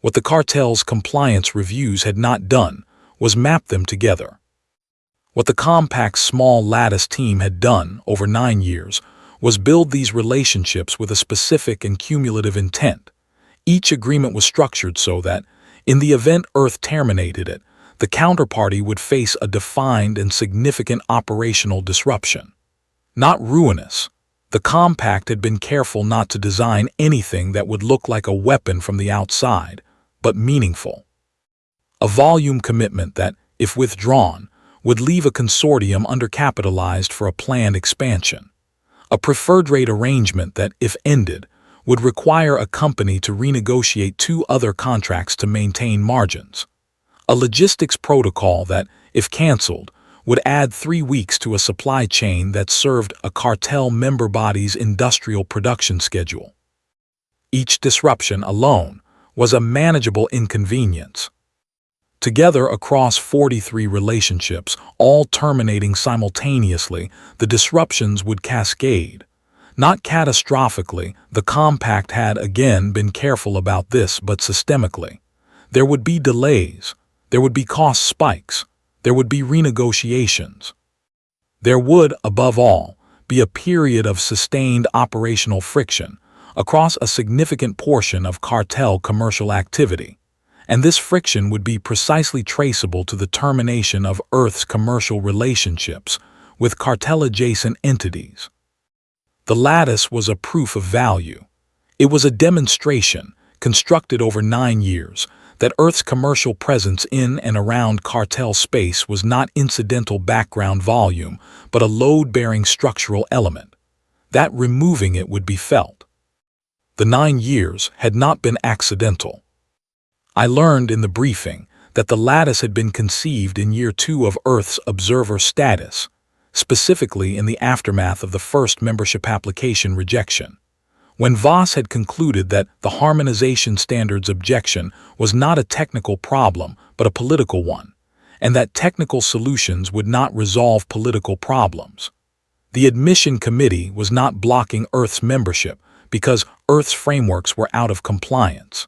What the cartel's compliance reviews had not done was map them together. What the Compact's small lattice team had done over 9 years was build these relationships with a specific and cumulative intent. Each agreement was structured so that, in the event Earth terminated it, the counterparty would face a defined and significant operational disruption. Not ruinous. The Compact had been careful not to design anything that would look like a weapon from the outside, but meaningful. A volume commitment that, if withdrawn, would leave a consortium undercapitalized for a planned expansion. A preferred rate arrangement that, if ended, would require a company to renegotiate 2 other contracts to maintain margins. A logistics protocol that, if canceled, would add 3 weeks to a supply chain that served a cartel member body's industrial production schedule. Each disruption alone was a manageable inconvenience. Together across 43 relationships, all terminating simultaneously, the disruptions would cascade. Not catastrophically, the compact had again been careful about this, but systemically. There would be delays, there would be cost spikes, there would be renegotiations. There would, above all, be a period of sustained operational friction across a significant portion of cartel commercial activity, and this friction would be precisely traceable to the termination of Earth's commercial relationships with cartel-adjacent entities. The lattice was a proof of value. It was a demonstration, constructed over 9 years, that Earth's commercial presence in and around cartel space was not incidental background volume, but a load-bearing structural element. That removing it would be felt. The 9 years had not been accidental. I learned in the briefing that the lattice had been conceived in year 2 of Earth's observer status, specifically in the aftermath of the first membership application rejection. When Voss had concluded that the harmonization standards objection was not a technical problem but a political one, and that technical solutions would not resolve political problems. The admission committee was not blocking Earth's membership because Earth's frameworks were out of compliance.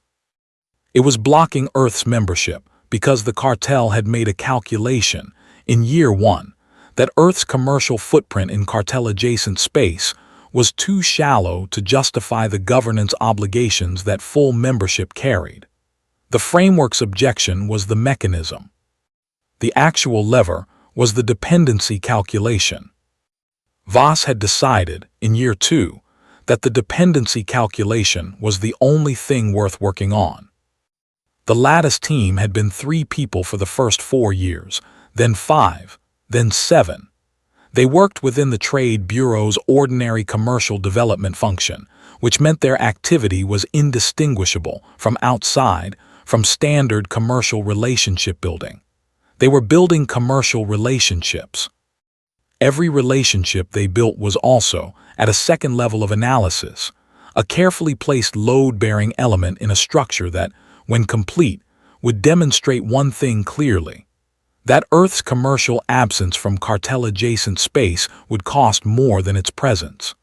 It was blocking Earth's membership because the cartel had made a calculation in year 1 that Earth's commercial footprint in cartel-adjacent space was too shallow to justify the governance obligations that full membership carried. The framework's objection was the mechanism. The actual lever was the dependency calculation. Voss had decided, in year 2, that the dependency calculation was the only thing worth working on. The lattice team had been 3 people for the first 4 years, then 5, then 7. They worked within the Trade Bureau's ordinary commercial development function, which meant their activity was indistinguishable from standard commercial relationship building. They were building commercial relationships. Every relationship they built was also, at a second level of analysis, a carefully placed load-bearing element in a structure that, when complete, would demonstrate one thing clearly: that Earth's commercial absence from cartel-adjacent space would cost more than its presence.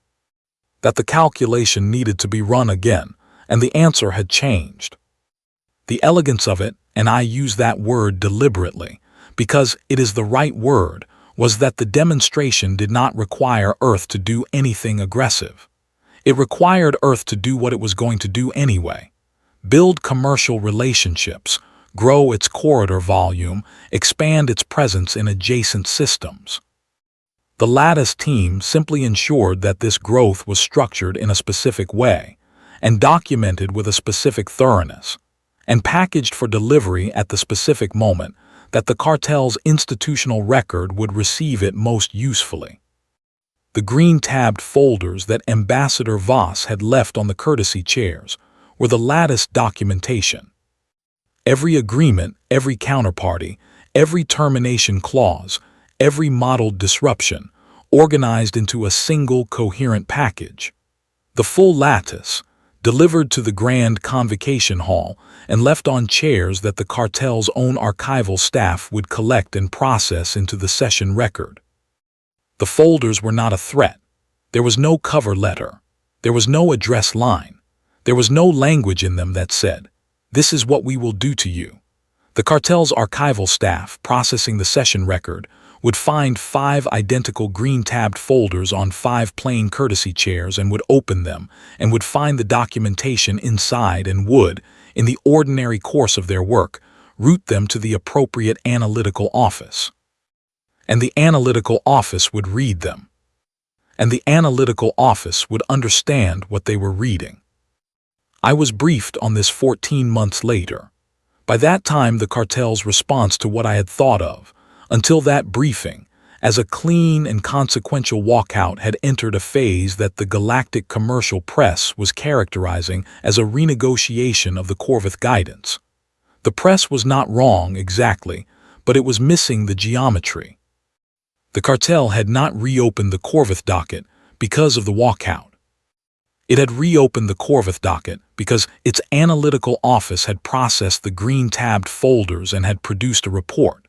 That the calculation needed to be run again, and the answer had changed. The elegance of it, and I use that word deliberately, because it is the right word, was that the demonstration did not require Earth to do anything aggressive. It required Earth to do what it was going to do anyway: build commercial relationships, grow its corridor volume, expand its presence in adjacent systems. The lattice team simply ensured that this growth was structured in a specific way, and documented with a specific thoroughness, and packaged for delivery at the specific moment that the cartel's institutional record would receive it most usefully. The green-tabbed folders that Ambassador Voss had left on the courtesy chairs were the lattice documentation. Every agreement, every counterparty, every termination clause, every modeled disruption, organized into a single coherent package. The full lattice, delivered to the grand convocation hall and left on chairs that the cartel's own archival staff would collect and process into the session record. The folders were not a threat. There was no cover letter. There was no address line. There was no language in them that said, "This is what we will do to you." The cartel's archival staff, processing the session record, would find 5 identical green-tabbed folders on 5 plain courtesy chairs and would open them and would find the documentation inside and would, in the ordinary course of their work, route them to the appropriate analytical office. And the analytical office would read them. And the analytical office would understand what they were reading. I was briefed on this 14 months later. By that time, the cartel's response to what I had thought of, until that briefing, as a clean and consequential walkout had entered a phase that the galactic commercial press was characterizing as a renegotiation of the Corvith guidance. The press was not wrong exactly, but it was missing the geometry. The cartel had not reopened the Corvith docket because of the walkout. It had reopened the Corvith docket because its analytical office had processed the green-tabbed folders and had produced a report,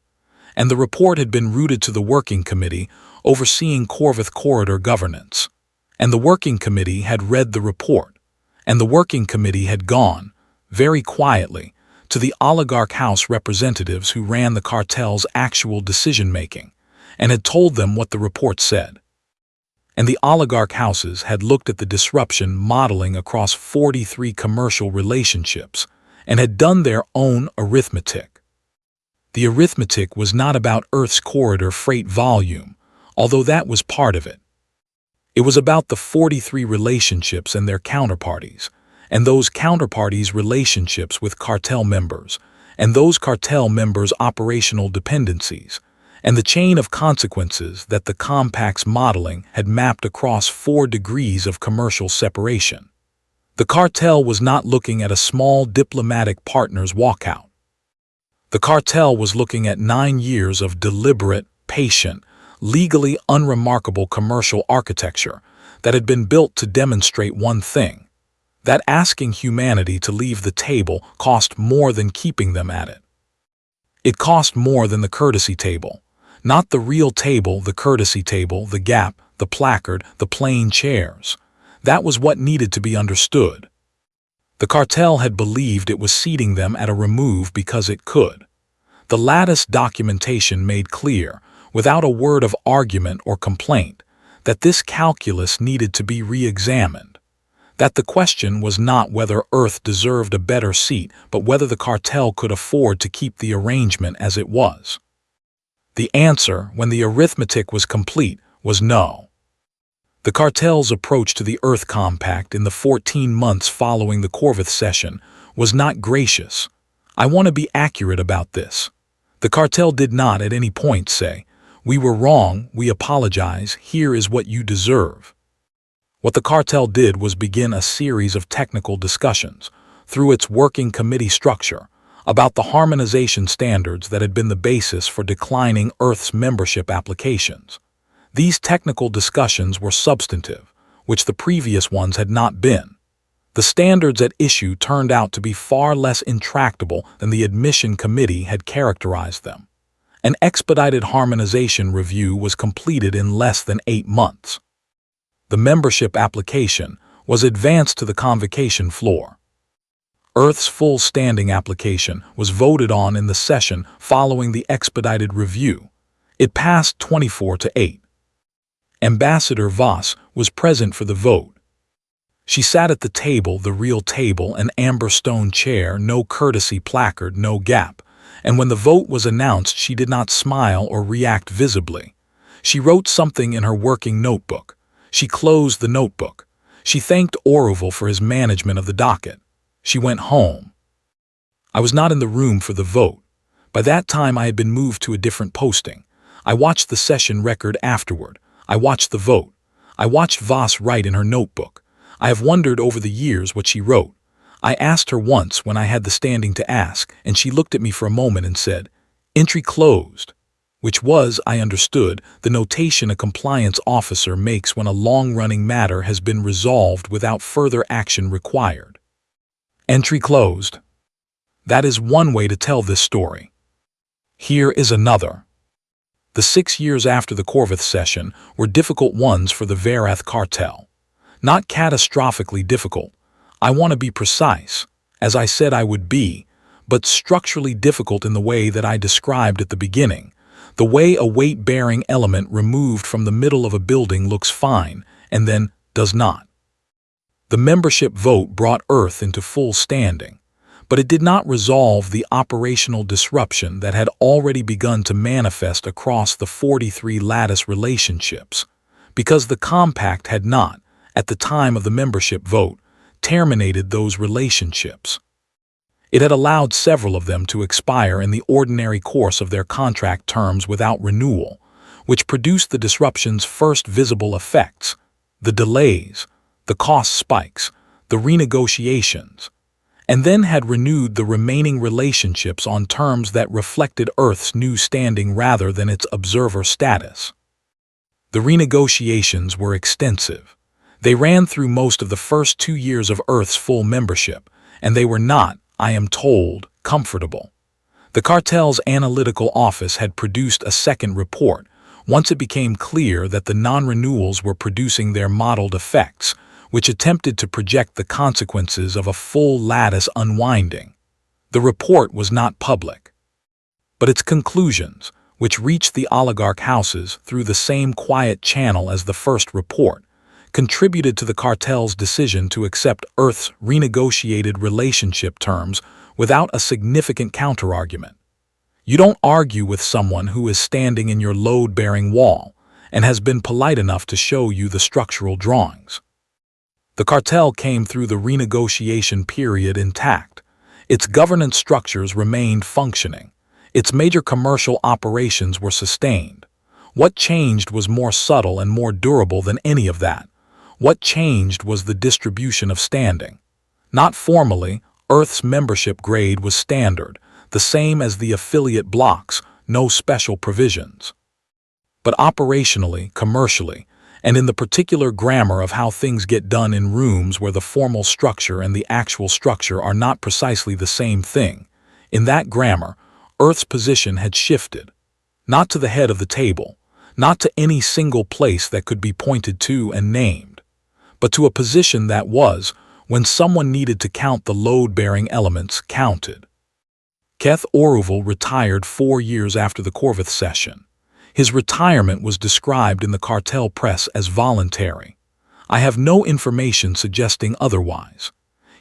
and the report had been routed to the Working Committee overseeing Corvith corridor governance. And the Working Committee had read the report, and the Working Committee had gone, very quietly, to the oligarch house representatives who ran the cartel's actual decision-making, and had told them what the report said. And the oligarch houses had looked at the disruption modeling across 43 commercial relationships and had done their own arithmetic. The arithmetic was not about Earth's corridor freight volume, although that was part of it. It was about the 43 relationships and their counterparties, and those counterparties' relationships with cartel members, and those cartel members' operational dependencies, and the chain of consequences that the compact's modeling had mapped across 4 degrees of commercial separation. The cartel was not looking at a small diplomatic partner's walkout. The cartel was looking at 9 years of deliberate, patient, legally unremarkable commercial architecture that had been built to demonstrate one thing: that asking humanity to leave the table cost more than keeping them at it. It cost more than the courtesy table. Not the real table, the courtesy table, the gap, the placard, the plain chairs. That was what needed to be understood. The cartel had believed it was seating them at a remove because it could. The lattice documentation made clear, without a word of argument or complaint, that this calculus needed to be re-examined. That the question was not whether Earth deserved a better seat, but whether the cartel could afford to keep the arrangement as it was. The answer, when the arithmetic was complete, was no. The cartel's approach to the Earth Compact in the 14 months following the Corvith session was not gracious. I want to be accurate about this. The cartel did not at any point say, "We were wrong, we apologize, here is what you deserve." What the cartel did was begin a series of technical discussions, through its working committee structure, about the harmonization standards that had been the basis for declining Earth's membership applications. These technical discussions were substantive, which the previous ones had not been. The standards at issue turned out to be far less intractable than the admission committee had characterized them. An expedited harmonization review was completed in less than 8 months. The membership application was advanced to the convocation floor. Earth's full standing application was voted on in the session following the expedited review. It passed 24-8. Ambassador Voss was present for the vote. She sat at the table, the real table, an amber stone chair, no courtesy placard, no gap, and when the vote was announced she did not smile or react visibly. She wrote something in her working notebook. She closed the notebook. She thanked Orville for his management of the docket. She went home. I was not in the room for the vote. By that time I had been moved to a different posting. I watched the session record afterward. I watched the vote. I watched Voss write in her notebook. I have wondered over the years what she wrote. I asked her once when I had the standing to ask, and she looked at me for a moment and said, "Entry closed," which was, I understood, the notation a compliance officer makes when a long-running matter has been resolved without further action required. Entry closed. That is one way to tell this story. Here is another. The 6 years after the Corvith session were difficult ones for the Verath cartel. Not catastrophically difficult. I want to be precise, as I said I would be, but structurally difficult in the way that I described at the beginning, the way a weight-bearing element removed from the middle of a building looks fine and then does not. The membership vote brought Earth into full standing, but it did not resolve the operational disruption that had already begun to manifest across the 43 lattice relationships, because the compact had not, at the time of the membership vote, terminated those relationships. It had allowed several of them to expire in the ordinary course of their contract terms without renewal, which produced the disruption's first visible effects, the delays, the cost spikes, the renegotiations, and then had renewed the remaining relationships on terms that reflected Earth's new standing rather than its observer status. The renegotiations were extensive. They ran through most of the first 2 years of Earth's full membership, and they were not, I am told, comfortable. The cartel's analytical office had produced a second report once it became clear that the non-renewals were producing their modeled effects, which attempted to project the consequences of a full lattice unwinding. The report was not public, but its conclusions, which reached the oligarch houses through the same quiet channel as the first report, contributed to the cartel's decision to accept Earth's renegotiated relationship terms without a significant counterargument. You don't argue with someone who is standing in your load-bearing wall and has been polite enough to show you the structural drawings. The cartel came through the renegotiation period intact. Its governance structures remained functioning. Its major commercial operations were sustained. What changed was more subtle and more durable than any of that. What changed was the distribution of standing. Not formally, Earth's membership grade was standard, the same as the affiliate blocks, no special provisions. But operationally, commercially, and in the particular grammar of how things get done in rooms where the formal structure and the actual structure are not precisely the same thing, in that grammar, Earth's position had shifted. Not to the head of the table, not to any single place that could be pointed to and named, but to a position that was, when someone needed to count the load-bearing elements, counted. Keth Oruval retired 4 years after the Corvith session. His retirement was described in the cartel press as voluntary. I have no information suggesting otherwise.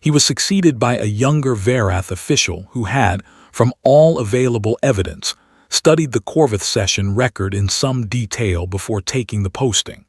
He was succeeded by a younger Verath official who had, from all available evidence, studied the Corvith session record in some detail before taking the posting.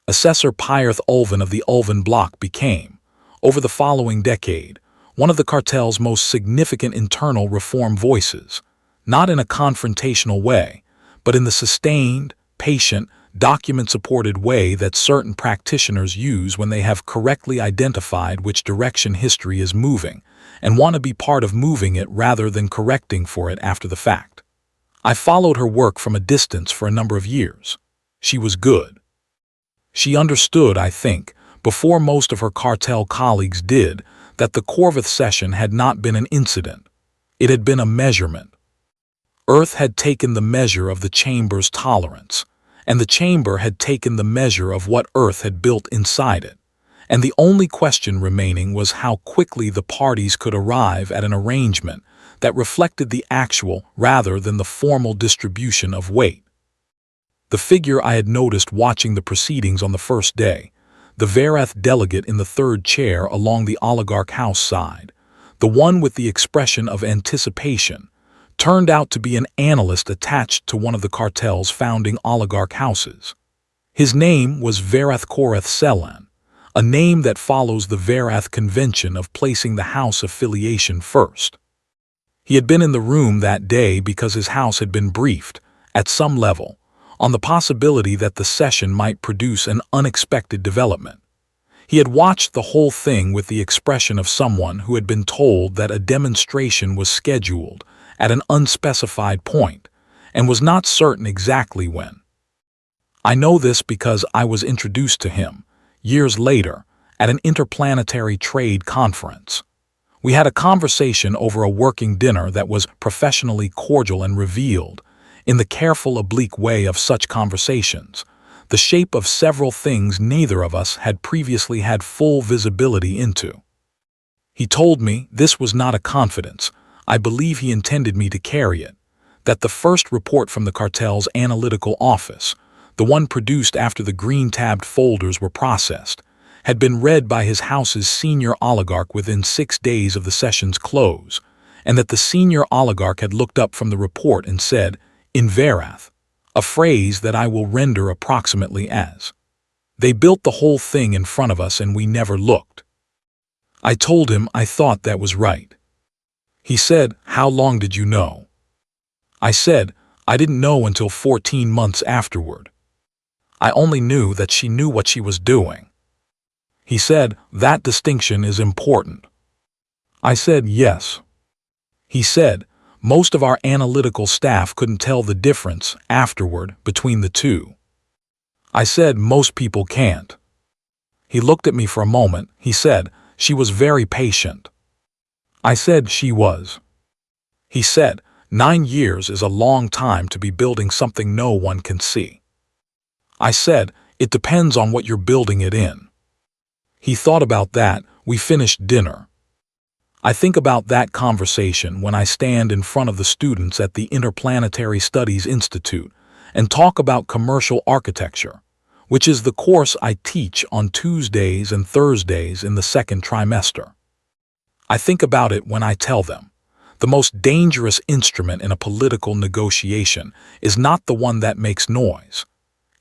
Assessor Pyarth Ulvan of the Ulvan block became, over the following decade, one of the cartel's most significant internal reform voices, not in a confrontational way, but in the sustained, patient, document-supported way that certain practitioners use when they have correctly identified which direction history is moving and want to be part of moving it rather than correcting for it after the fact. I followed her work from a distance for a number of years. She was good. She understood, I think, before most of her cartel colleagues did, that the Corvith session had not been an incident. It had been a measurement. Earth had taken the measure of the chamber's tolerance, and the chamber had taken the measure of what Earth had built inside it, and the only question remaining was how quickly the parties could arrive at an arrangement that reflected the actual rather than the formal distribution of weight. The figure I had noticed watching the proceedings on the first day, the Verath delegate in the third chair along the oligarch house side, the one with the expression of anticipation, turned out to be an analyst attached to one of the cartel's founding oligarch houses. His name was Verath Korath Selan, a name that follows the Verath convention of placing the house affiliation first. He had been in the room that day because his house had been briefed, at some level, on the possibility that the session might produce an unexpected development. He had watched the whole thing with the expression of someone who had been told that a demonstration was scheduled at an unspecified point and was not certain exactly when. I know this because I was introduced to him, years later, at an interplanetary trade conference. We had a conversation over a working dinner that was professionally cordial and revealed, in the careful oblique way of such conversations, the shape of several things neither of us had previously had full visibility into. He told me this was not a confidence. I believe he intended me to carry it, that the first report from the cartel's analytical office, the one produced after the green-tabbed folders were processed, had been read by his house's senior oligarch within 6 days of the session's close, and that the senior oligarch had looked up from the report and said, in Verath, a phrase that I will render approximately as, "They built the whole thing in front of us and we never looked." I told him I thought that was right. He said, "How long did you know?" I said, "I didn't know until 14 months afterward. I only knew that she knew what she was doing." He said, "That distinction is important." I said yes. He said, most of our analytical staff couldn't tell the difference afterward between the two. I said, most people can't. He looked at me for a moment. He said, she was very patient. I said she was. He said, 9 years is a long time to be building something no one can see. I said, it depends on what you're building it in. He thought about that. We finished dinner. I think about that conversation when I stand in front of the students at the Interplanetary Studies Institute and talk about commercial architecture, which is the course I teach on Tuesdays and Thursdays in the second trimester. I think about it when I tell them, the most dangerous instrument in a political negotiation is not the one that makes noise.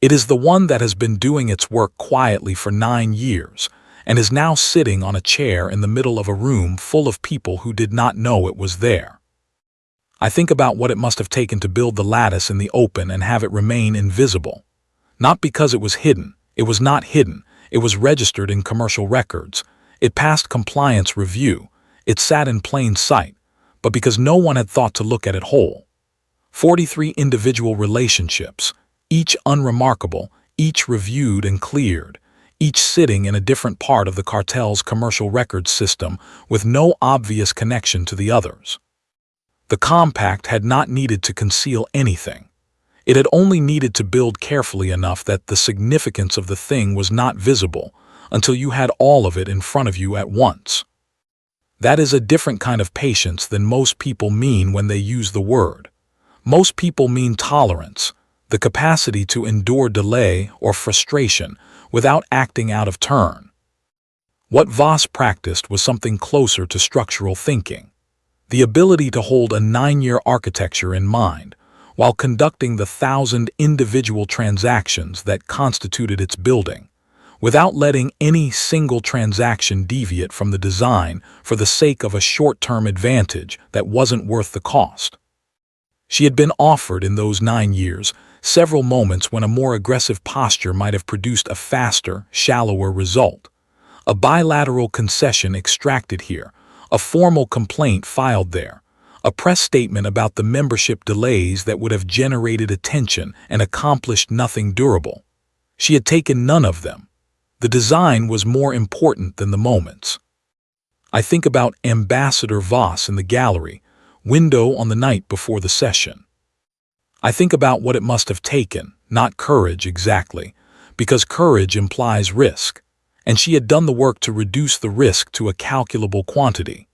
It is the one that has been doing its work quietly for 9 years and is now sitting on a chair in the middle of a room full of people who did not know it was there. I think about what it must have taken to build the lattice in the open and have it remain invisible. Not because it was hidden. It was not hidden. It was registered in commercial records. It passed compliance review. It sat in plain sight, but because no one had thought to look at it whole. 43 individual relationships, each unremarkable, each reviewed and cleared, each sitting in a different part of the cartel's commercial records system with no obvious connection to the others. The compact had not needed to conceal anything. It had only needed to build carefully enough that the significance of the thing was not visible until you had all of it in front of you at once. That is a different kind of patience than most people mean when they use the word. Most people mean tolerance, the capacity to endure delay or frustration without acting out of turn. What Voss practiced was something closer to structural thinking, the ability to hold a 9-year architecture in mind while conducting the 1,000 individual transactions that constituted its building, without letting any single transaction deviate from the design for the sake of a short-term advantage that wasn't worth the cost. She had been offered in those 9 years several moments when a more aggressive posture might have produced a faster, shallower result. A bilateral concession extracted here, a formal complaint filed there, a press statement about the membership delays that would have generated attention and accomplished nothing durable. She had taken none of them. The design was more important than the moments. I think about Ambassador Voss in the gallery, window on the night before the session. I think about what it must have taken, not courage exactly, because courage implies risk, and she had done the work to reduce the risk to a calculable quantity.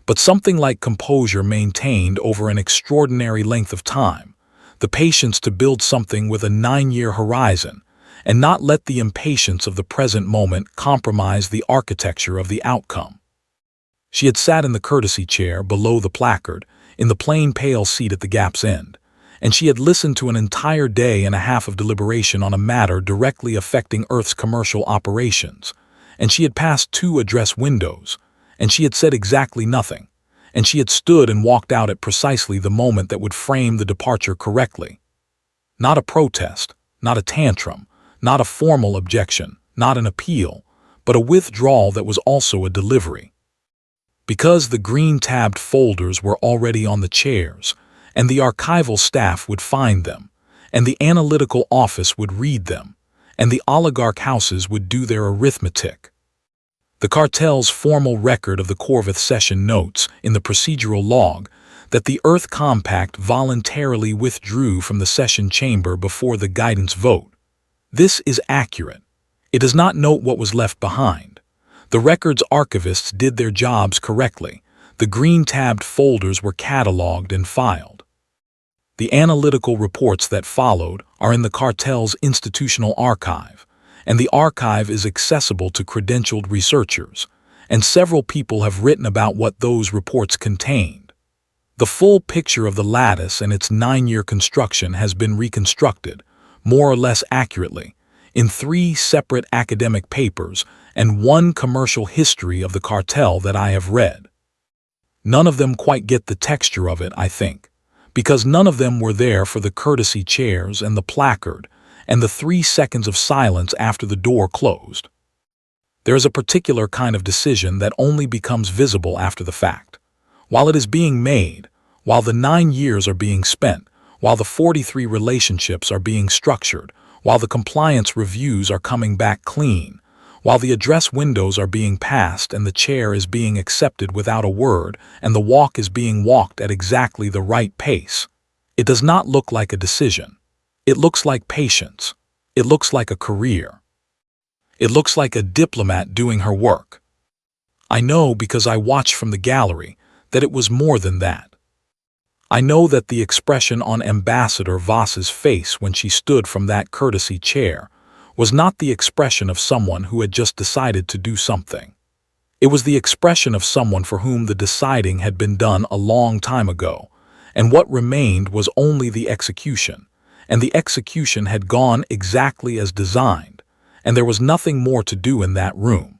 But something like composure maintained over an extraordinary length of time, the patience to build something with a 9-year horizon, and not let the impatience of the present moment compromise the architecture of the outcome. She had sat in the courtesy chair below the placard, in the plain pale seat at the gap's end, and she had listened to an entire day and a half of deliberation on a matter directly affecting Earth's commercial operations, and she had passed 2 address windows, and she had said exactly nothing, and she had stood and walked out at precisely the moment that would frame the departure correctly. Not a protest, not a tantrum, not a formal objection, not an appeal, but a withdrawal that was also a delivery. Because the green-tabbed folders were already on the chairs, and the archival staff would find them, and the analytical office would read them, and the oligarch houses would do their arithmetic. The cartel's formal record of the Corvith session notes in the procedural log that the Earth Compact voluntarily withdrew from the session chamber before the guidance vote. This is accurate. It does not note what was left behind. The record's archivists did their jobs correctly. The green-tabbed folders were cataloged and filed. The analytical reports that followed are in the cartel's institutional archive, and the archive is accessible to credentialed researchers, and several people have written about what those reports contained. The full picture of the lattice and its 9-year construction has been reconstructed, more or less accurately, in 3 separate academic papers and 1 commercial history of the cartel that I have read. None of them quite get the texture of it, I think, because none of them were there for the courtesy chairs and the placard and the 3 seconds of silence after the door closed. There is a particular kind of decision that only becomes visible after the fact. While it is being made, while the 9 years are being spent, while the 43 relationships are being structured, while the compliance reviews are coming back clean, while the address windows are being passed and the chair is being accepted without a word and the walk is being walked at exactly the right pace, it does not look like a decision. It looks like patience. It looks like a career. It looks like a diplomat doing her work. I know because I watched from the gallery that it was more than that. I know that the expression on Ambassador Voss's face when she stood from that courtesy chair was not the expression of someone who had just decided to do something. It was the expression of someone for whom the deciding had been done a long time ago, and what remained was only the execution, and the execution had gone exactly as designed, and there was nothing more to do in that room.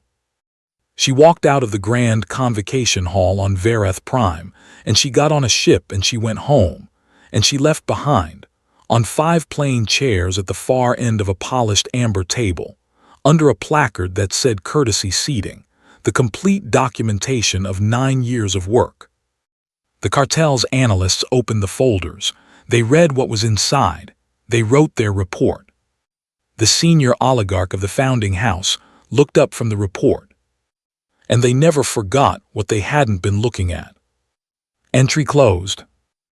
She walked out of the grand convocation hall on Vereth Prime, and she got on a ship and she went home, and she left behind, on 5 plain chairs at the far end of a polished amber table, under a placard that said courtesy seating, the complete documentation of 9 years of work. The cartel's analysts opened the folders. They read what was inside. They wrote their report. The senior oligarch of the founding house looked up from the report, and they never forgot what they hadn't been looking at. Entry closed.